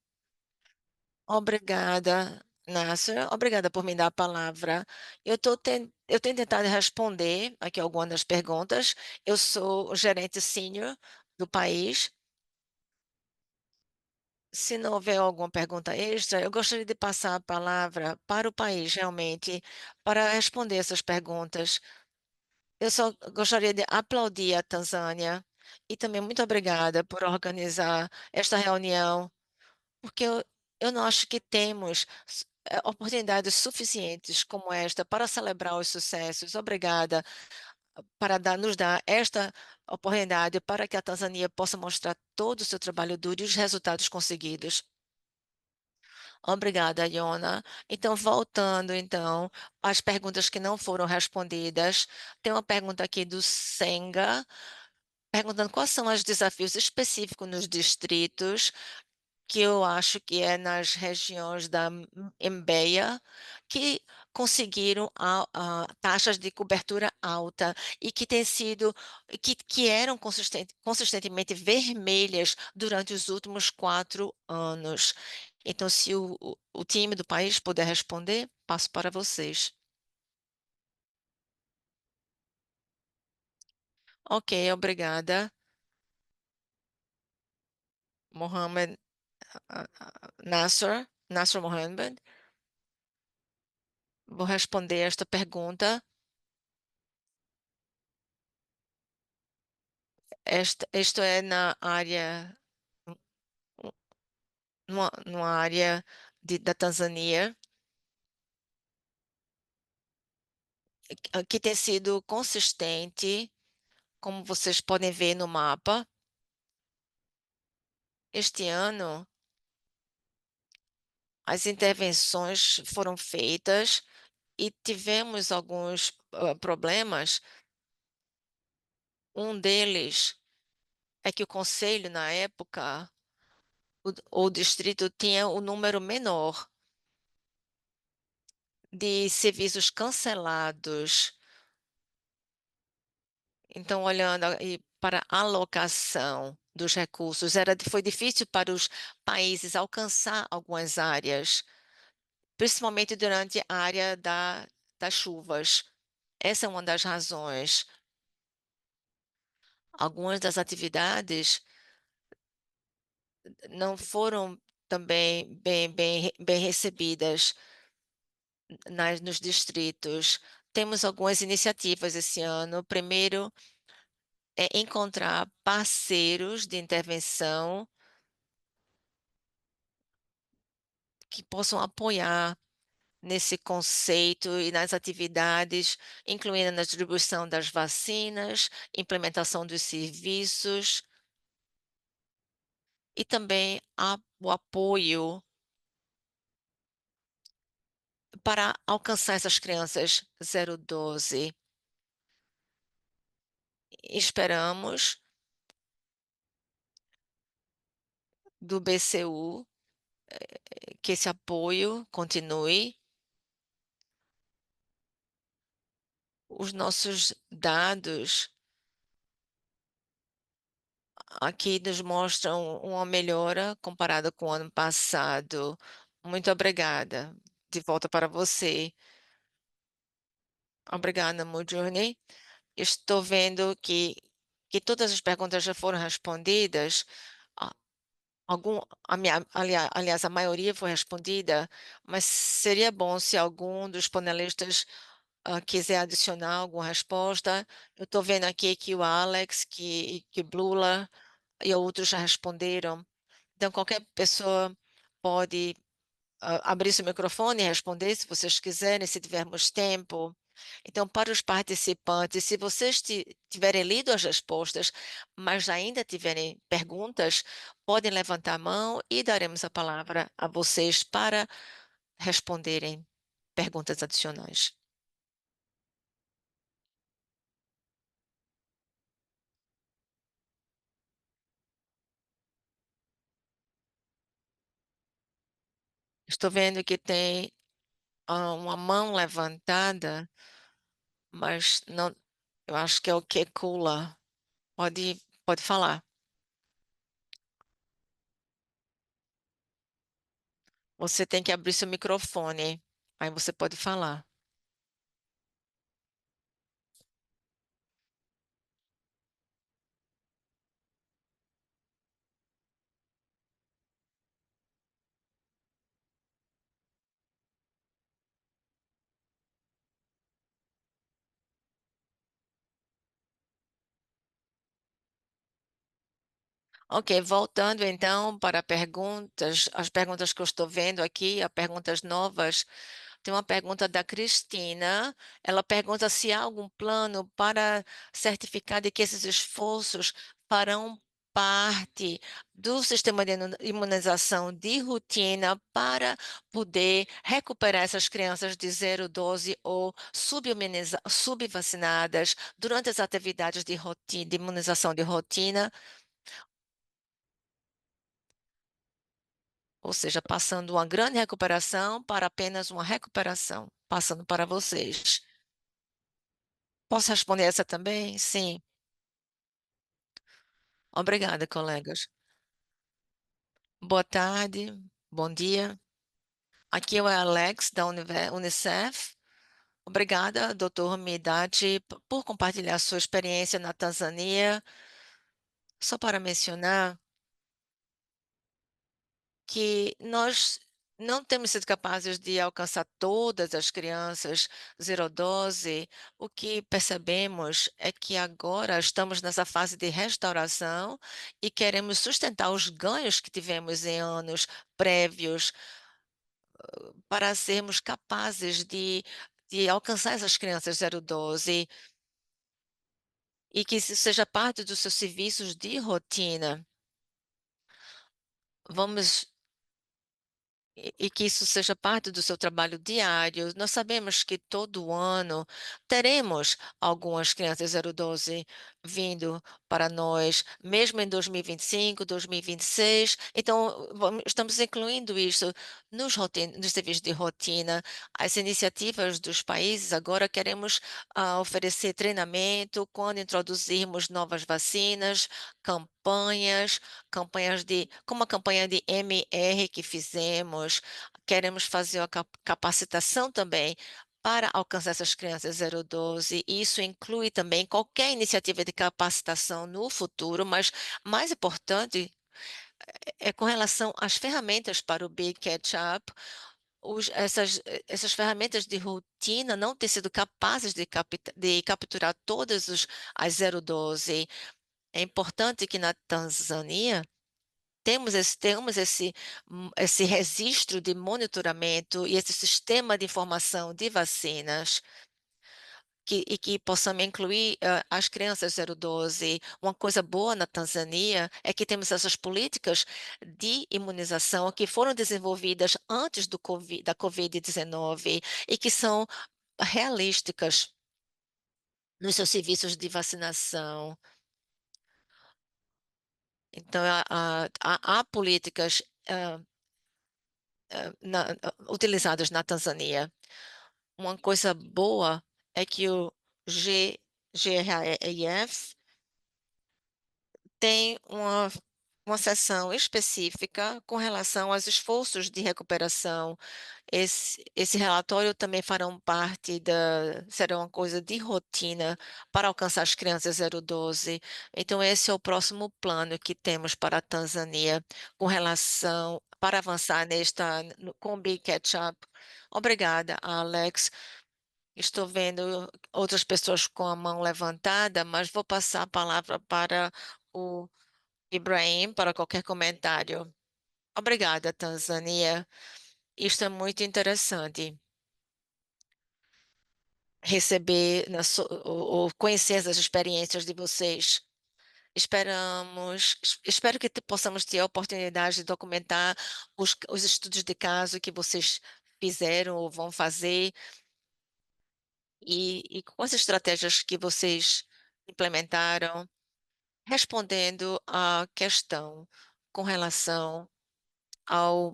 Obrigada, Nasser. Obrigada por me dar a palavra. Eu tenho tentado responder aqui algumas das perguntas. Eu sou o gerente sênior do país. Se não houver alguma pergunta extra, eu gostaria de passar a palavra para o país, realmente, para responder essas perguntas. Eu só gostaria de aplaudir a Tanzânia e também muito obrigada por organizar esta reunião, porque eu não acho que temos oportunidades suficientes como esta para celebrar os sucessos. Obrigada para nos dar esta oportunidade para que a Tanzânia possa mostrar todo o seu trabalho duro e os resultados conseguidos. Obrigada, Iona. Então, voltando então às perguntas que não foram respondidas, tem uma pergunta aqui do Senga, perguntando quais são os desafios específicos nos distritos que eu acho que é nas regiões da Embeia, que conseguiram taxas de cobertura alta e que têm sido, que eram consistentemente vermelhas durante os últimos 4 anos. Então, se o time do país puder responder, passo para vocês. Ok, obrigada. Mohamed Nasser Mohamed. Vou responder esta pergunta. Isto é na área, numa área da Tanzânia, que tem sido consistente, como vocês podem ver no mapa. Este ano, as intervenções foram feitas e tivemos alguns problemas. Um deles é que o conselho, na época, o distrito tinha o número menor de serviços cancelados. Então, olhando aí para a alocação dos recursos, foi difícil para os países alcançar algumas áreas, principalmente durante a área das chuvas. Essa é uma das razões. Algumas das atividades não foram também bem recebidas nos distritos. Temos algumas iniciativas esse ano. Primeiro, é encontrar parceiros de intervenção que possam apoiar nesse conceito e nas atividades, incluindo na distribuição das vacinas, implementação dos serviços e também o apoio para alcançar essas crianças 012. Esperamos do BCU que esse apoio continue. Os nossos dados aqui nos mostram uma melhora comparada com o ano passado. Muito obrigada. De volta para você. Obrigada, Mudjourney. Estou vendo que todas as perguntas já foram respondidas. A- aliás, a maioria foi respondida, mas seria bom se algum dos panelistas quiser adicionar alguma resposta. Eu estou vendo aqui que o Alex, que Blula e outros já responderam. Então, qualquer pessoa pode abrir seu microfone e responder, se vocês quiserem, se tivermos tempo. Então, para os participantes, se vocês tiverem lido as respostas, mas ainda tiverem perguntas, podem levantar a mão e daremos a palavra a vocês para responderem perguntas adicionais. Estou vendo que tem uma mão levantada, mas não, eu acho que é o Kekula. Pode falar. Você tem que abrir seu microfone. Aí você pode falar. Ok, voltando então para perguntas, as perguntas que eu estou vendo aqui, as perguntas novas. Tem uma pergunta da Cristina. Ela pergunta se há algum plano para certificar de que esses esforços farão parte do sistema de imunização de rotina para poder recuperar essas crianças de 0 12 ou subvacinadas durante as atividades de rotina, de imunização de rotina. Ou seja, passando uma grande recuperação para apenas uma recuperação, passando para vocês. Posso responder essa também? Sim. Obrigada, colegas. Boa tarde, bom dia. Aqui é o Alex, da Unicef. Obrigada, doutor Midati, por compartilhar sua experiência na Tanzânia. Só para mencionar que nós não temos sido capazes de alcançar todas as crianças 0 12. O que percebemos é que agora estamos nessa fase de restauração e queremos sustentar os ganhos que tivemos em anos prévios para sermos capazes de alcançar essas crianças 0 12 e que isso seja parte dos seus serviços de rotina. Vamos e que isso seja parte do seu trabalho diário. Nós sabemos que todo ano teremos algumas crianças 0 12 vindo para nós, mesmo em 2025, 2026. Então, estamos incluindo isso nos serviços de rotina. As iniciativas dos países agora queremos oferecer treinamento quando introduzirmos novas vacinas, campanhas como a campanha de MR que fizemos, queremos fazer a capacitação também para alcançar essas crianças 0 12. Isso inclui também qualquer iniciativa de capacitação no futuro, mas mais importante é com relação às ferramentas para o Big Catch Up. Essas ferramentas de rotina não têm sido capazes de capturar as 0 12. É importante que na Tanzânia temos esse registro de monitoramento e esse sistema de informação de vacinas e que possamos incluir as crianças 0 12. Uma coisa boa na Tanzânia é que temos essas políticas de imunização que foram desenvolvidas antes da Covid-19 e que são realísticas nos seus serviços de vacinação. Então, há políticas utilizadas na Tanzânia. Uma coisa boa é que o GRAEF tem uma seção específica com relação aos esforços de recuperação. Esse relatório também será uma coisa de rotina para alcançar as crianças 0 12. Então, esse é o próximo plano que temos para a Tanzânia com relação para avançar com o Big Catch Up. Obrigada, Alex. Estou vendo outras pessoas com a mão levantada, mas vou passar a palavra para o Ibrahim para qualquer comentário. Obrigada, Tanzânia. Isto é muito interessante. Receber ou conhecer as experiências de vocês. Espero que possamos ter a oportunidade de documentar os estudos de caso que vocês fizeram ou vão fazer e com as estratégias que vocês implementaram, respondendo à questão com relação ao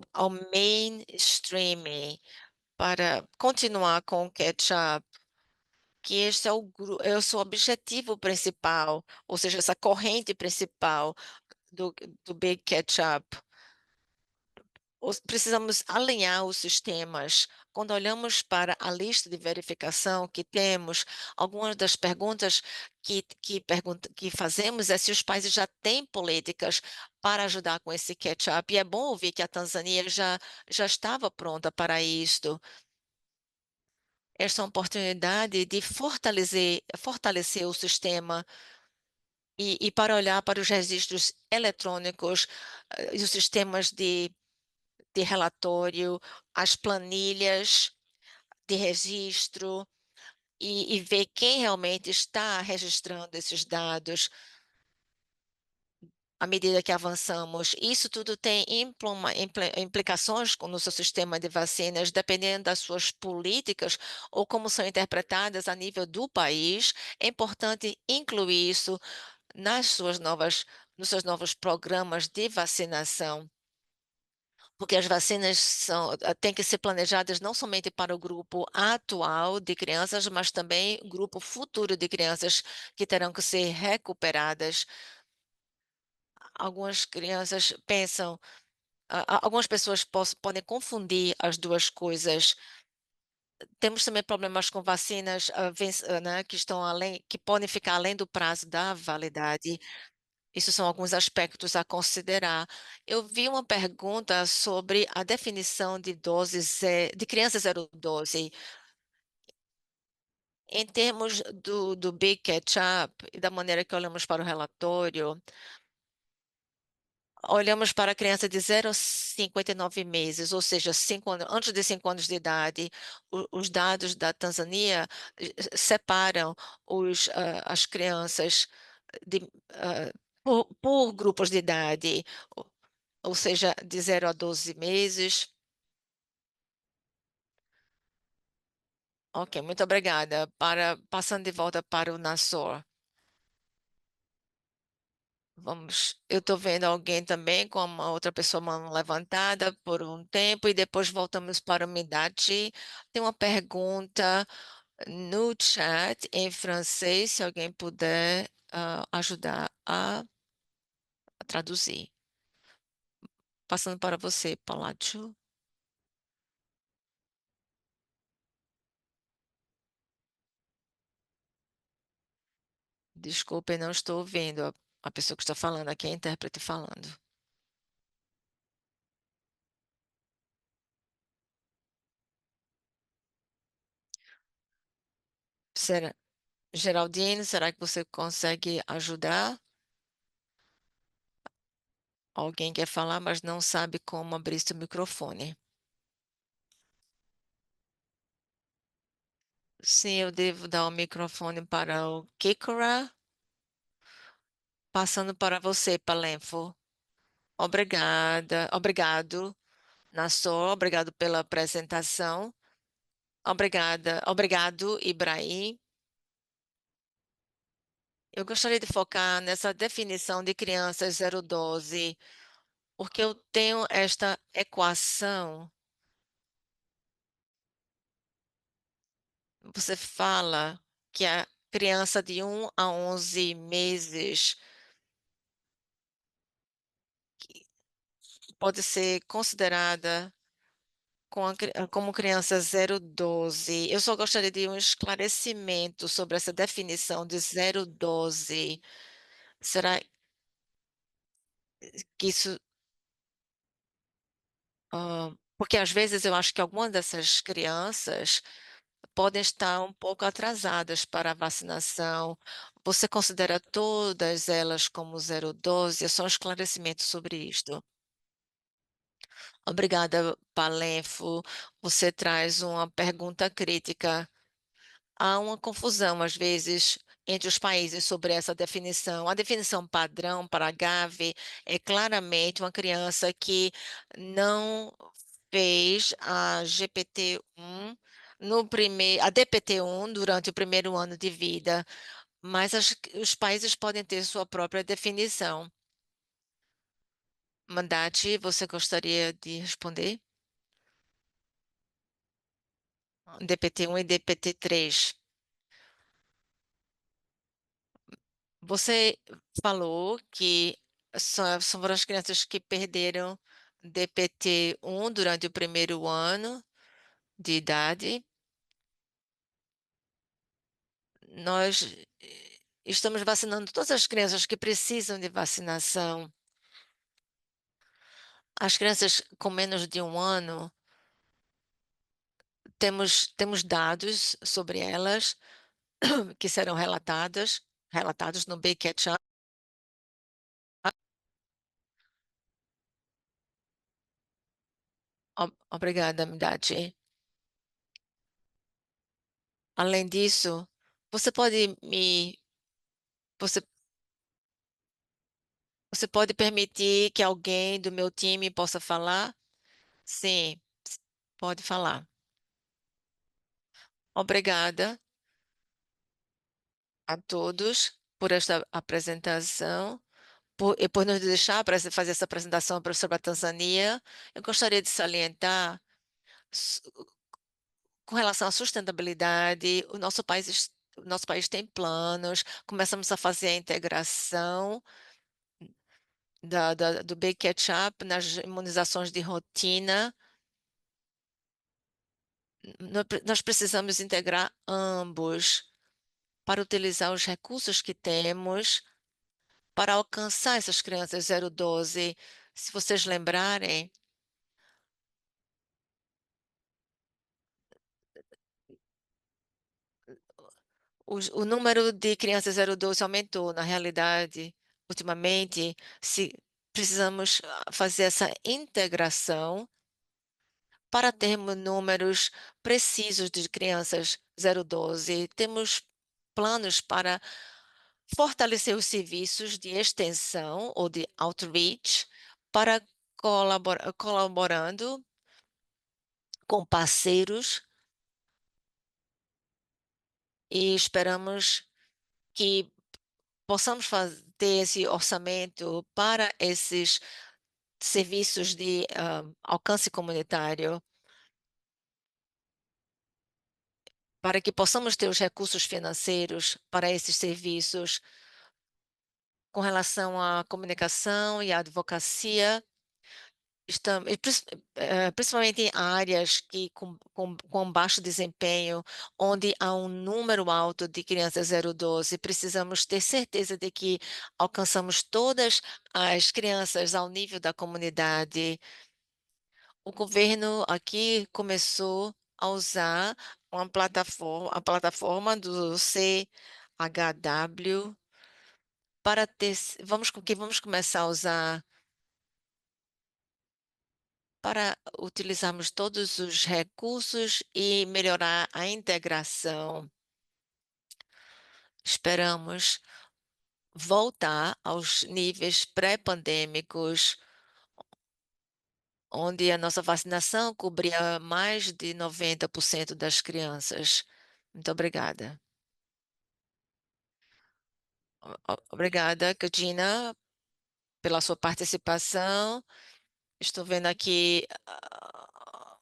mainstreaming, para continuar com o catch-up, que este é esse é o objetivo principal, ou seja, essa corrente principal do, do Big Catch-up. Precisamos alinhar os sistemas. Quando olhamos para a lista de verificação que temos, algumas das perguntas que fazemos é se os países já têm políticas para ajudar com esse catch-up. E é bom ouvir que a Tanzânia já estava pronta para isto. Esta é uma oportunidade de fortalecer o sistema e para olhar para os registros eletrônicos e os sistemas de relatório, as planilhas de registro e ver quem realmente está registrando esses dados à medida que avançamos. Isso tudo tem implicações no seu sistema de vacinas, dependendo das suas políticas ou como são interpretadas a nível do país. É importante incluir isso nos seus novos programas de vacinação. Porque as vacinas têm que ser planejadas não somente para o grupo atual de crianças, mas também o grupo futuro de crianças que terão que ser recuperadas. Algumas crianças pensam, algumas pessoas podem confundir as duas coisas. Temos também problemas com vacinas, né, que estão além, que podem ficar além do prazo da validade. Isso são alguns aspectos a considerar. Eu vi uma pergunta sobre a definição de doses de criança 0 dose. Em termos do Big Catch-up e da maneira que olhamos para o relatório, olhamos para a criança de 0 a 59 meses, ou seja, 5 anos, antes de 5 anos de idade. Os dados da Tanzânia separam as crianças por grupos de idade, ou seja, de 0 a 12 meses. Ok, muito obrigada. Passando de volta para o Nassor. Vamos, eu estou vendo alguém também com uma outra pessoa mão levantada por um tempo e depois voltamos para a umidade. Tem uma pergunta no chat em francês, se alguém puder ajudar a traduzir. Passando para você, Palácio. Desculpe, não estou ouvindo a pessoa que está falando aqui, é a intérprete falando. Será, Geraldine, será que você consegue ajudar? Alguém quer falar, mas não sabe como abrir seu microfone. Sim, eu devo dar o microfone para o Kikora, passando para você, Palenfo. Obrigado, Nassor, obrigado pela apresentação. Obrigado, Ibrahim. Eu gostaria de focar nessa definição de crianças 0 dose, porque eu tenho esta equação. Você fala que a criança de 1 a 11 meses pode ser considerada como criança 0 dose. Eu só gostaria de um esclarecimento sobre essa definição de 0 dose. Será que isso. Porque às vezes eu acho que algumas dessas crianças podem estar um pouco atrasadas para a vacinação. Você considera todas elas como 012? É só um esclarecimento sobre isto. Obrigada, Palenfo. Você traz uma pergunta crítica. Há uma confusão, às vezes, entre os países sobre essa definição. A definição padrão para GAVE é claramente uma criança que não fez a GPT-1 no primeiro, a DPT-1 durante o primeiro ano de vida, mas os países podem ter sua própria definição. Mandate, você gostaria de responder? DPT-1 e DPT-3. Você falou que são as crianças que perderam DPT-1 durante o primeiro ano de idade. Nós estamos vacinando todas as crianças que precisam de vacinação. As crianças com menos de um ano, temos dados sobre elas que serão relatados no Big Catch-up. Obrigada, Midati. Além disso, você pode me, você, você pode permitir que alguém do meu time possa falar? Sim, pode falar. Obrigada a todos por esta apresentação, e por nos deixar fazer essa apresentação sobre a Tanzânia. Eu gostaria de salientar, s- com relação à sustentabilidade, o nosso país tem planos, começamos a fazer a integração do Big Ketchup nas imunizações de rotina. Nós precisamos integrar ambos para utilizar os recursos que temos para alcançar essas crianças 012. Se vocês lembrarem, o número de crianças 012 aumentou. Na realidade, ultimamente, se precisamos fazer essa integração para termos números precisos de crianças 012. Temos planos para fortalecer os serviços de extensão ou de outreach para colaborando com parceiros e esperamos que possamos ter esse orçamento para esses serviços de alcance comunitário, para que possamos ter os recursos financeiros para esses serviços com relação à comunicação e à advocacia. Estamos, principalmente em áreas com baixo desempenho, onde há um número alto de crianças 012, precisamos ter certeza de que alcançamos todas as crianças ao nível da comunidade. O governo aqui começou a usar a plataforma do CHW para ter, vamos começar a usar para utilizarmos todos os recursos e melhorar a integração. Esperamos voltar aos níveis pré-pandêmicos, onde a nossa vacinação cobria mais de 90% das crianças. Muito obrigada. Obrigada, Katina, pela sua participação. Estou vendo aqui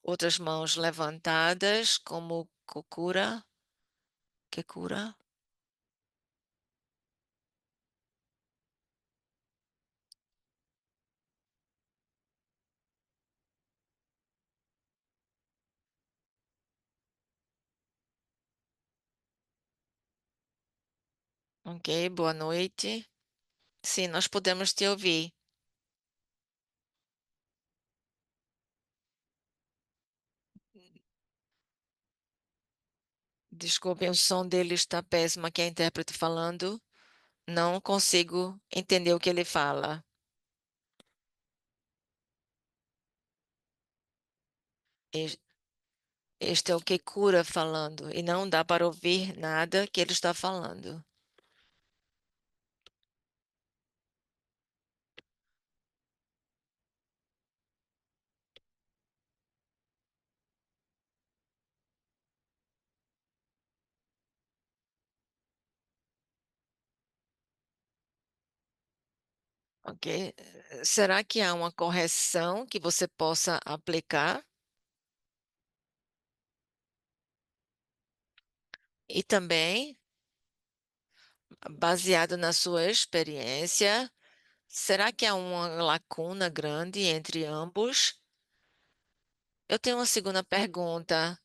outras mãos levantadas, como Kokura. Kekura. Ok, boa noite. Sim, nós podemos te ouvir. Desculpem, o som dele está péssimo. Aqui é a intérprete falando. Não consigo entender o que ele fala. Es- Este é o que cura falando e não dá para ouvir nada que ele está falando. Ok? Será que há uma correção que você possa aplicar? E também, baseado na sua experiência, será que há uma lacuna grande entre ambos? Eu tenho uma segunda pergunta.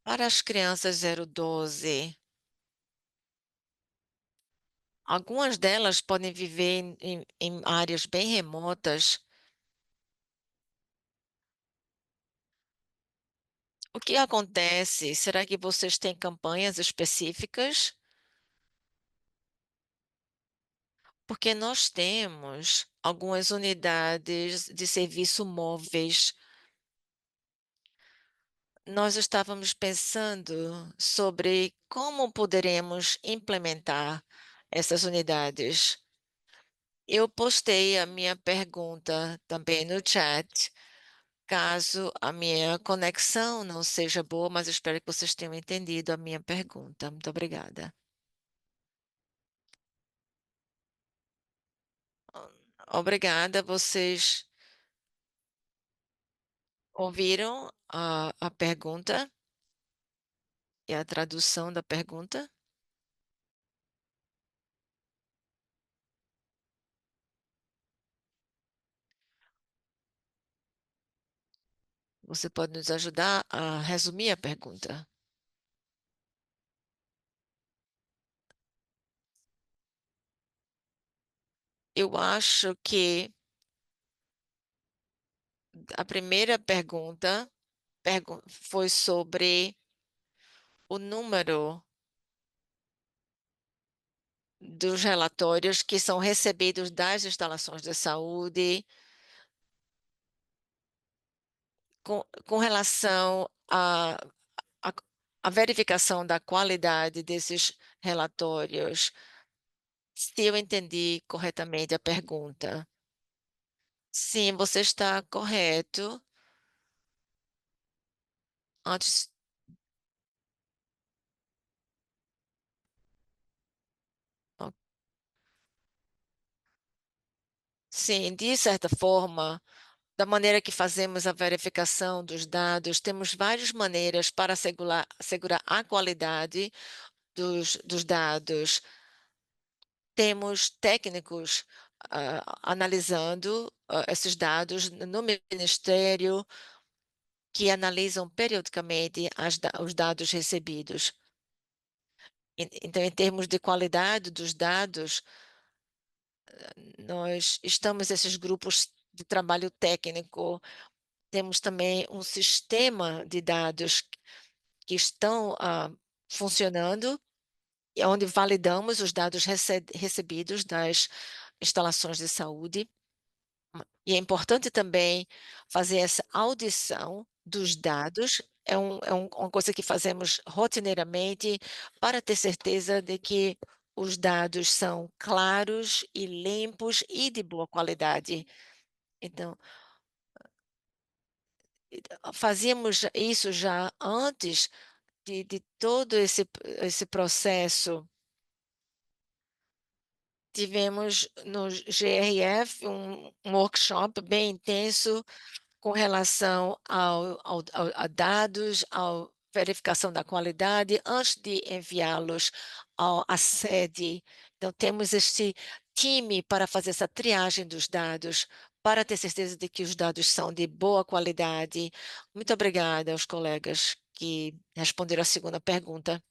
Para as crianças 012, algumas delas podem viver em áreas bem remotas. O que acontece? Será que vocês têm campanhas específicas? Porque nós temos algumas unidades de serviço móveis. Nós estávamos pensando sobre como poderemos implementar essas unidades. Eu postei a minha pergunta também no chat. Caso a minha conexão não seja boa, mas eu espero que vocês tenham entendido a minha pergunta. Muito obrigada. Obrigada, vocês ouviram a pergunta e a tradução da pergunta? Você pode nos ajudar a resumir a pergunta? Eu acho que a primeira pergunta foi sobre o número dos relatórios que são recebidos das instalações de saúde com relação a, a verificação da qualidade desses relatórios. Se eu entendi corretamente a pergunta. Sim, você está correto. Antes, ó, sim, de certa forma, da maneira que fazemos a verificação dos dados, temos várias maneiras para assegurar a qualidade dos dados. Temos técnicos analisando esses dados no Ministério que analisam periodicamente os dados recebidos. Então, em termos de qualidade dos dados, nós estamos esses grupos de trabalho técnico. Temos também um sistema de dados que estão funcionando, e onde validamos os dados recebidos das instalações de saúde. E é importante também fazer essa audição dos dados. Uma coisa que fazemos rotineiramente para ter certeza de que os dados são claros e limpos e de boa qualidade. Então, fazíamos isso já antes de todo esse processo. Tivemos no GRF um workshop bem intenso com relação a dados, à verificação da qualidade, antes de enviá-los à sede. Então, temos este time para fazer essa triagem dos dados, para ter certeza de que os dados são de boa qualidade. Muito obrigada aos colegas que responderam a segunda pergunta.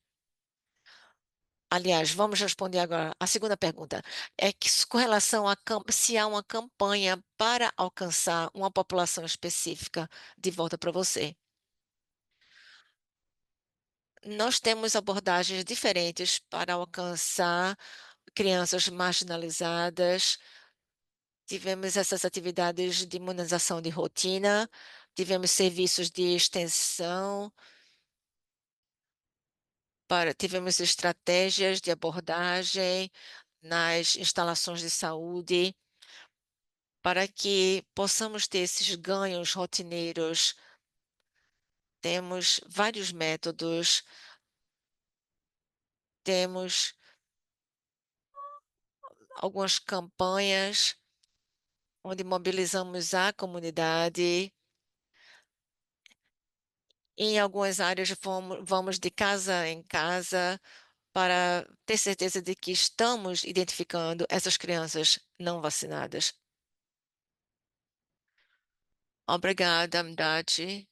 Aliás, vamos responder agora a segunda pergunta. É que com relação se há uma campanha para alcançar uma população específica, de volta para você. Nós temos abordagens diferentes para alcançar crianças marginalizadas. Tivemos essas atividades de imunização de rotina, tivemos serviços de extensão, tivemos estratégias de abordagem nas instalações de saúde, para que possamos ter esses ganhos rotineiros. Temos vários métodos, temos algumas campanhas onde mobilizamos a comunidade. Em algumas áreas, vamos de casa em casa para ter certeza de que estamos identificando essas crianças não vacinadas. Obrigada, Amdati.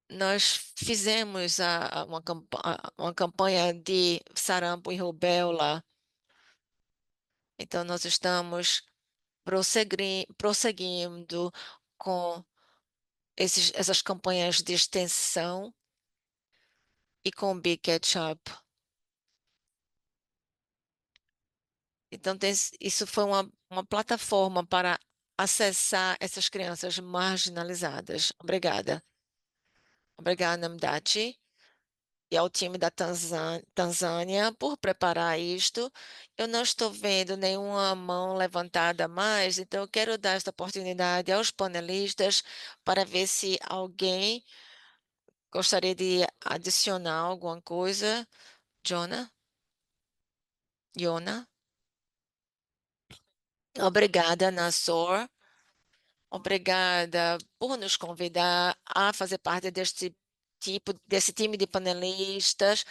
Nós fizemos uma campanha de sarampo e rubéola, então nós estamos prosseguindo com essas campanhas de extensão e com o Big Ketchup. Então, isso foi uma plataforma para acessar essas crianças marginalizadas. Obrigada. Obrigada, Namdati, e ao time da Tanzânia por preparar isto. Eu não estou vendo nenhuma mão levantada mais, então eu quero dar esta oportunidade aos panelistas para ver se alguém gostaria de adicionar alguma coisa. Jonah? Yona? Obrigada, Nassor. Obrigada por nos convidar a fazer parte desse time de panelistas.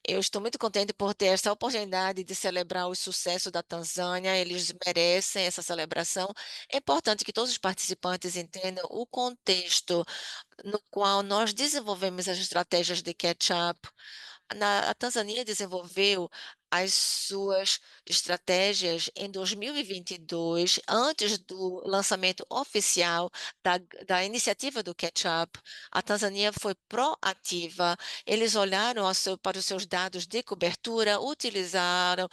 Eu estou muito contente por ter essa oportunidade de celebrar o sucesso da Tanzânia. Eles merecem essa celebração. É importante que todos os participantes entendam o contexto no qual nós desenvolvemos as estratégias de catch-up. A Tanzânia desenvolveu as suas estratégias em 2022, antes do lançamento oficial da iniciativa do Catch-up. A Tanzânia foi proativa, eles olharam para os seus dados de cobertura, utilizaram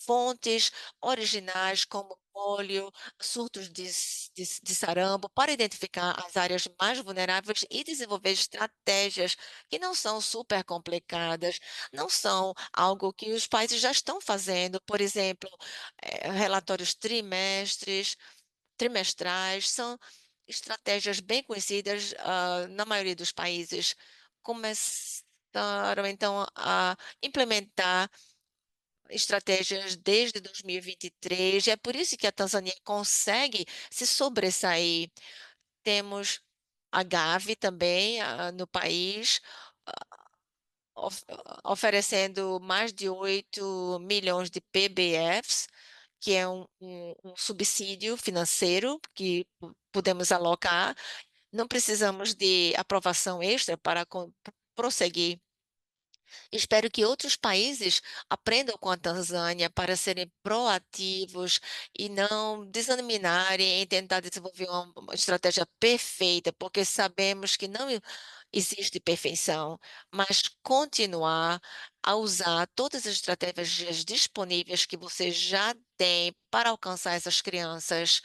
fontes originais como pólio, surtos de sarampo, para identificar as áreas mais vulneráveis e desenvolver estratégias que não são super complicadas, não são algo que os países já estão fazendo, por exemplo, relatórios trimestrais, são estratégias bem conhecidas, na maioria dos países. Começaram então a implementar estratégias desde 2023, e é por isso que a Tanzânia consegue se sobressair. Temos a Gavi também, no país, of- oferecendo mais de 8 milhões de PBFs, que é um subsídio financeiro que podemos alocar. Não precisamos de aprovação extra para prosseguir. Espero que outros países aprendam com a Tanzânia para serem proativos e não desanimarem em tentar desenvolver uma estratégia perfeita, porque sabemos que não existe perfeição, mas continuar a usar todas as estratégias disponíveis que você já tem para alcançar essas crianças.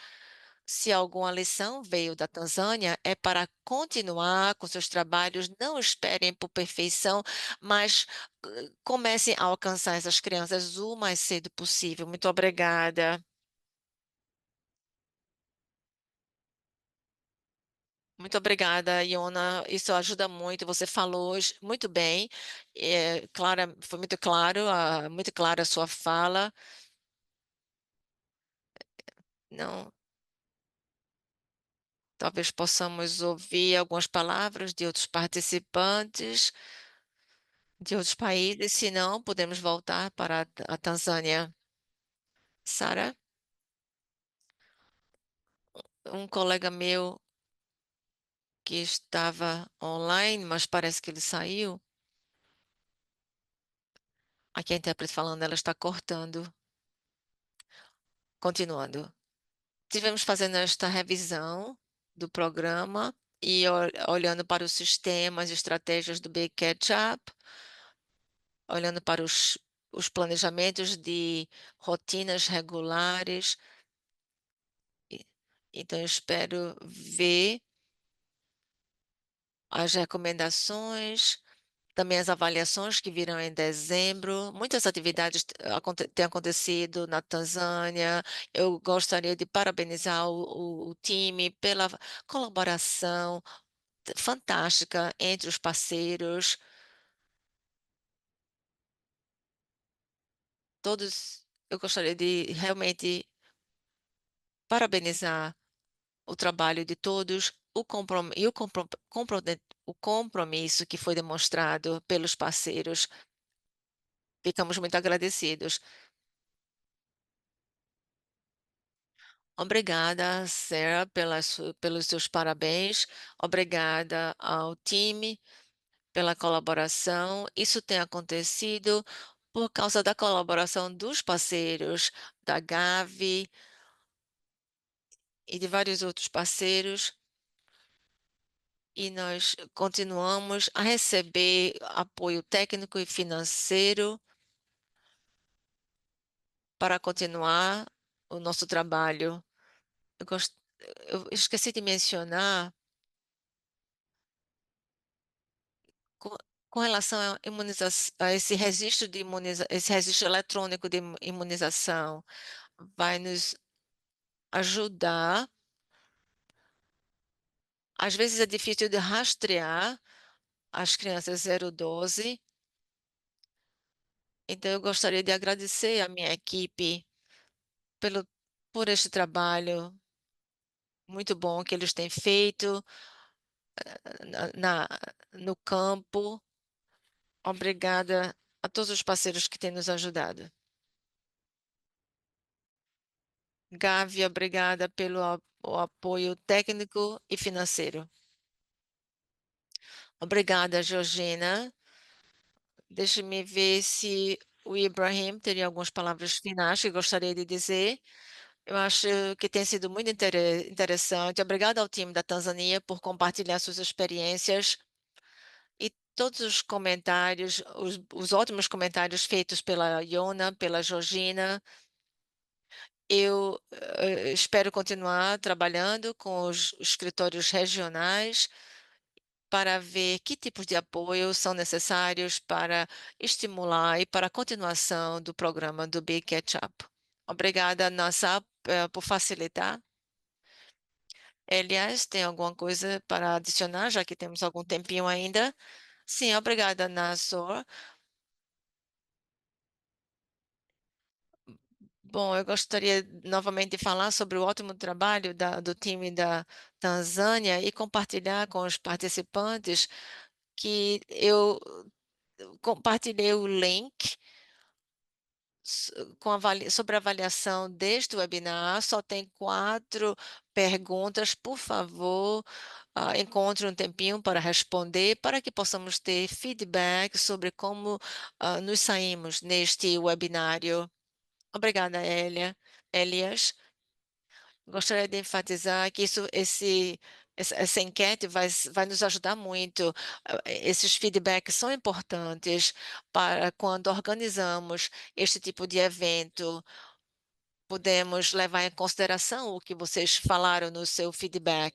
Se alguma lição veio da Tanzânia, é para continuar com seus trabalhos, não esperem por perfeição, mas comecem a alcançar essas crianças o mais cedo possível. Muito obrigada. Muito obrigada, Iona. Isso ajuda muito. Você falou muito bem. Clara, foi muito claro, muito clara a sua fala. Não, talvez possamos ouvir algumas palavras de outros participantes de outros países. Se não, podemos voltar para a Tanzânia. Sara, um colega meu que estava online, mas parece que ele saiu. Aqui a intérprete falando, ela está cortando. Continuando. Tivemos fazendo esta revisão do programa. e olhando para os sistemas e estratégias do Big Ketchup, olhando para os planejamentos de rotinas regulares. E- Então, eu espero ver as recomendações, também as avaliações que virão em dezembro. Muitas atividades têm acontecido na Tanzânia. Eu gostaria de parabenizar o time pela colaboração fantástica entre os parceiros. Todos, eu gostaria de realmente parabenizar o trabalho de todos, o compromisso que foi demonstrado pelos parceiros. Ficamos muito agradecidos. Obrigada, Sarah, pelos seus parabéns. Obrigada ao time pela colaboração. Isso tem acontecido por causa da colaboração dos parceiros, da Gavi e de vários outros parceiros. E nós continuamos a receber apoio técnico e financeiro para continuar o nosso trabalho. Eu, gos- eu esqueci de mencionar com, com relação à a esse registro esse registro eletrônico de imunização, vai nos ajudar. Às vezes é difícil de rastrear as crianças 012, então eu gostaria de agradecer à minha equipe pelo, por este trabalho muito bom que eles têm feito no campo. Obrigada a todos os parceiros que têm nos ajudado. Gavi, obrigada pelo o apoio técnico e financeiro. Obrigada, Georgina. Deixe-me ver se o Ibrahim teria algumas palavras finais que gostaria de dizer. Eu acho que tem sido muito interessante. Obrigada ao time da Tanzânia por compartilhar suas experiências e todos os comentários, os ótimos comentários feitos pela Iona, pela Georgina. Eu espero continuar trabalhando com os escritórios regionais para ver que tipos de apoio são necessários para estimular e para a continuação do programa do Big Catch Up. Obrigada, Nassar, por facilitar. Elias, tem alguma coisa para adicionar, já que temos algum tempinho ainda? Sim, obrigada, Nassor. Bom, eu gostaria novamente de falar sobre o ótimo trabalho do time da Tanzânia e compartilhar com os participantes que eu compartilhei o link s- sobre a avaliação deste webinar. Só tem 4 perguntas. Por favor, encontre um tempinho para responder, para que possamos ter feedback sobre como nos saímos neste webinário. Obrigada, Elias. Gostaria de enfatizar que essa enquete vai nos ajudar muito. Esses feedbacks são importantes para quando organizamos este tipo de evento. Podemos levar em consideração o que vocês falaram no seu feedback.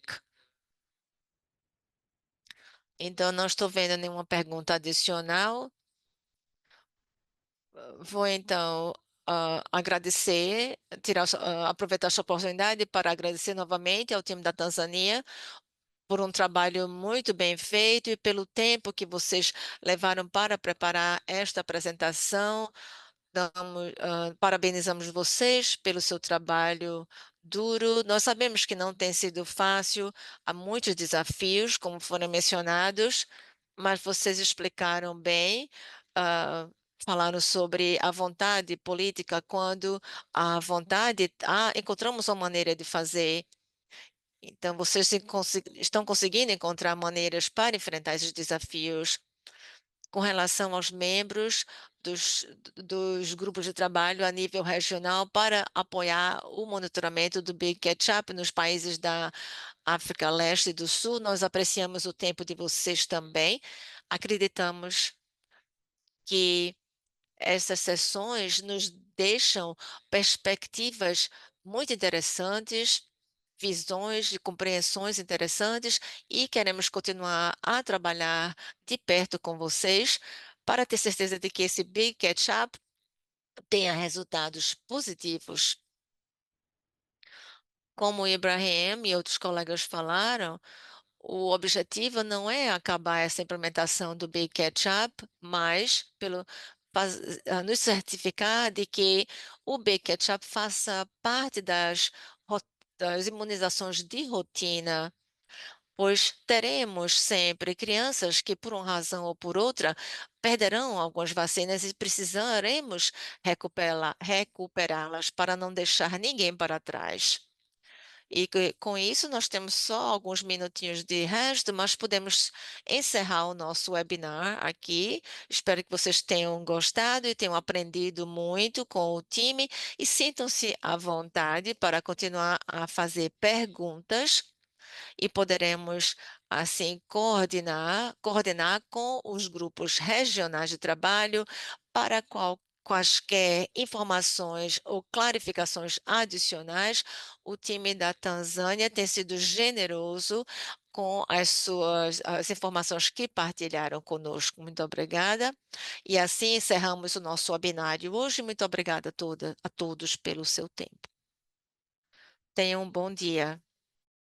Então, não estou vendo nenhuma pergunta adicional. Vou então agradecer, aproveitar essa oportunidade para agradecer novamente ao time da Tanzânia por um trabalho muito bem feito e pelo tempo que vocês levaram para preparar esta apresentação. Parabenizamos vocês pelo seu trabalho duro. Nós sabemos que não tem sido fácil, há muitos desafios, como foram mencionados, mas vocês explicaram bem, ah, falaram sobre a vontade política, quando a vontade, encontramos uma maneira de fazer. Então, vocês estão conseguindo encontrar maneiras para enfrentar esses desafios. com relação aos membros dos, dos grupos de trabalho a nível regional para apoiar o monitoramento do Big Ketchup nos países da África Leste e do Sul. Nós apreciamos o tempo de vocês também. Acreditamos que essas sessões nos deixam perspectivas muito interessantes, visões e compreensões interessantes, e queremos continuar a trabalhar de perto com vocês para ter certeza de que esse Big Catch Up tenha resultados positivos. Como o Ibrahim e outros colegas falaram, o objetivo não é acabar essa implementação do Big Ketchup, mas nos certificar de que o Big Ketchup faça parte das imunizações de rotina, pois teremos sempre crianças que, por uma razão ou por outra, perderão algumas vacinas e precisaremos recuperá-las para não deixar ninguém para trás. E com isso, nós temos só alguns minutinhos de resto, mas podemos encerrar o nosso webinar aqui. Espero que vocês tenham gostado e tenham aprendido muito com o time e sintam-se à vontade para continuar a fazer perguntas e poderemos, assim, coordenar com os grupos regionais de trabalho para quaisquer informações ou clarificações adicionais. O time da Tanzânia tem sido generoso com as informações que partilharam conosco. Muito obrigada. E assim encerramos o nosso webinário hoje. Muito obrigada a todos pelo seu tempo. Tenham um bom dia.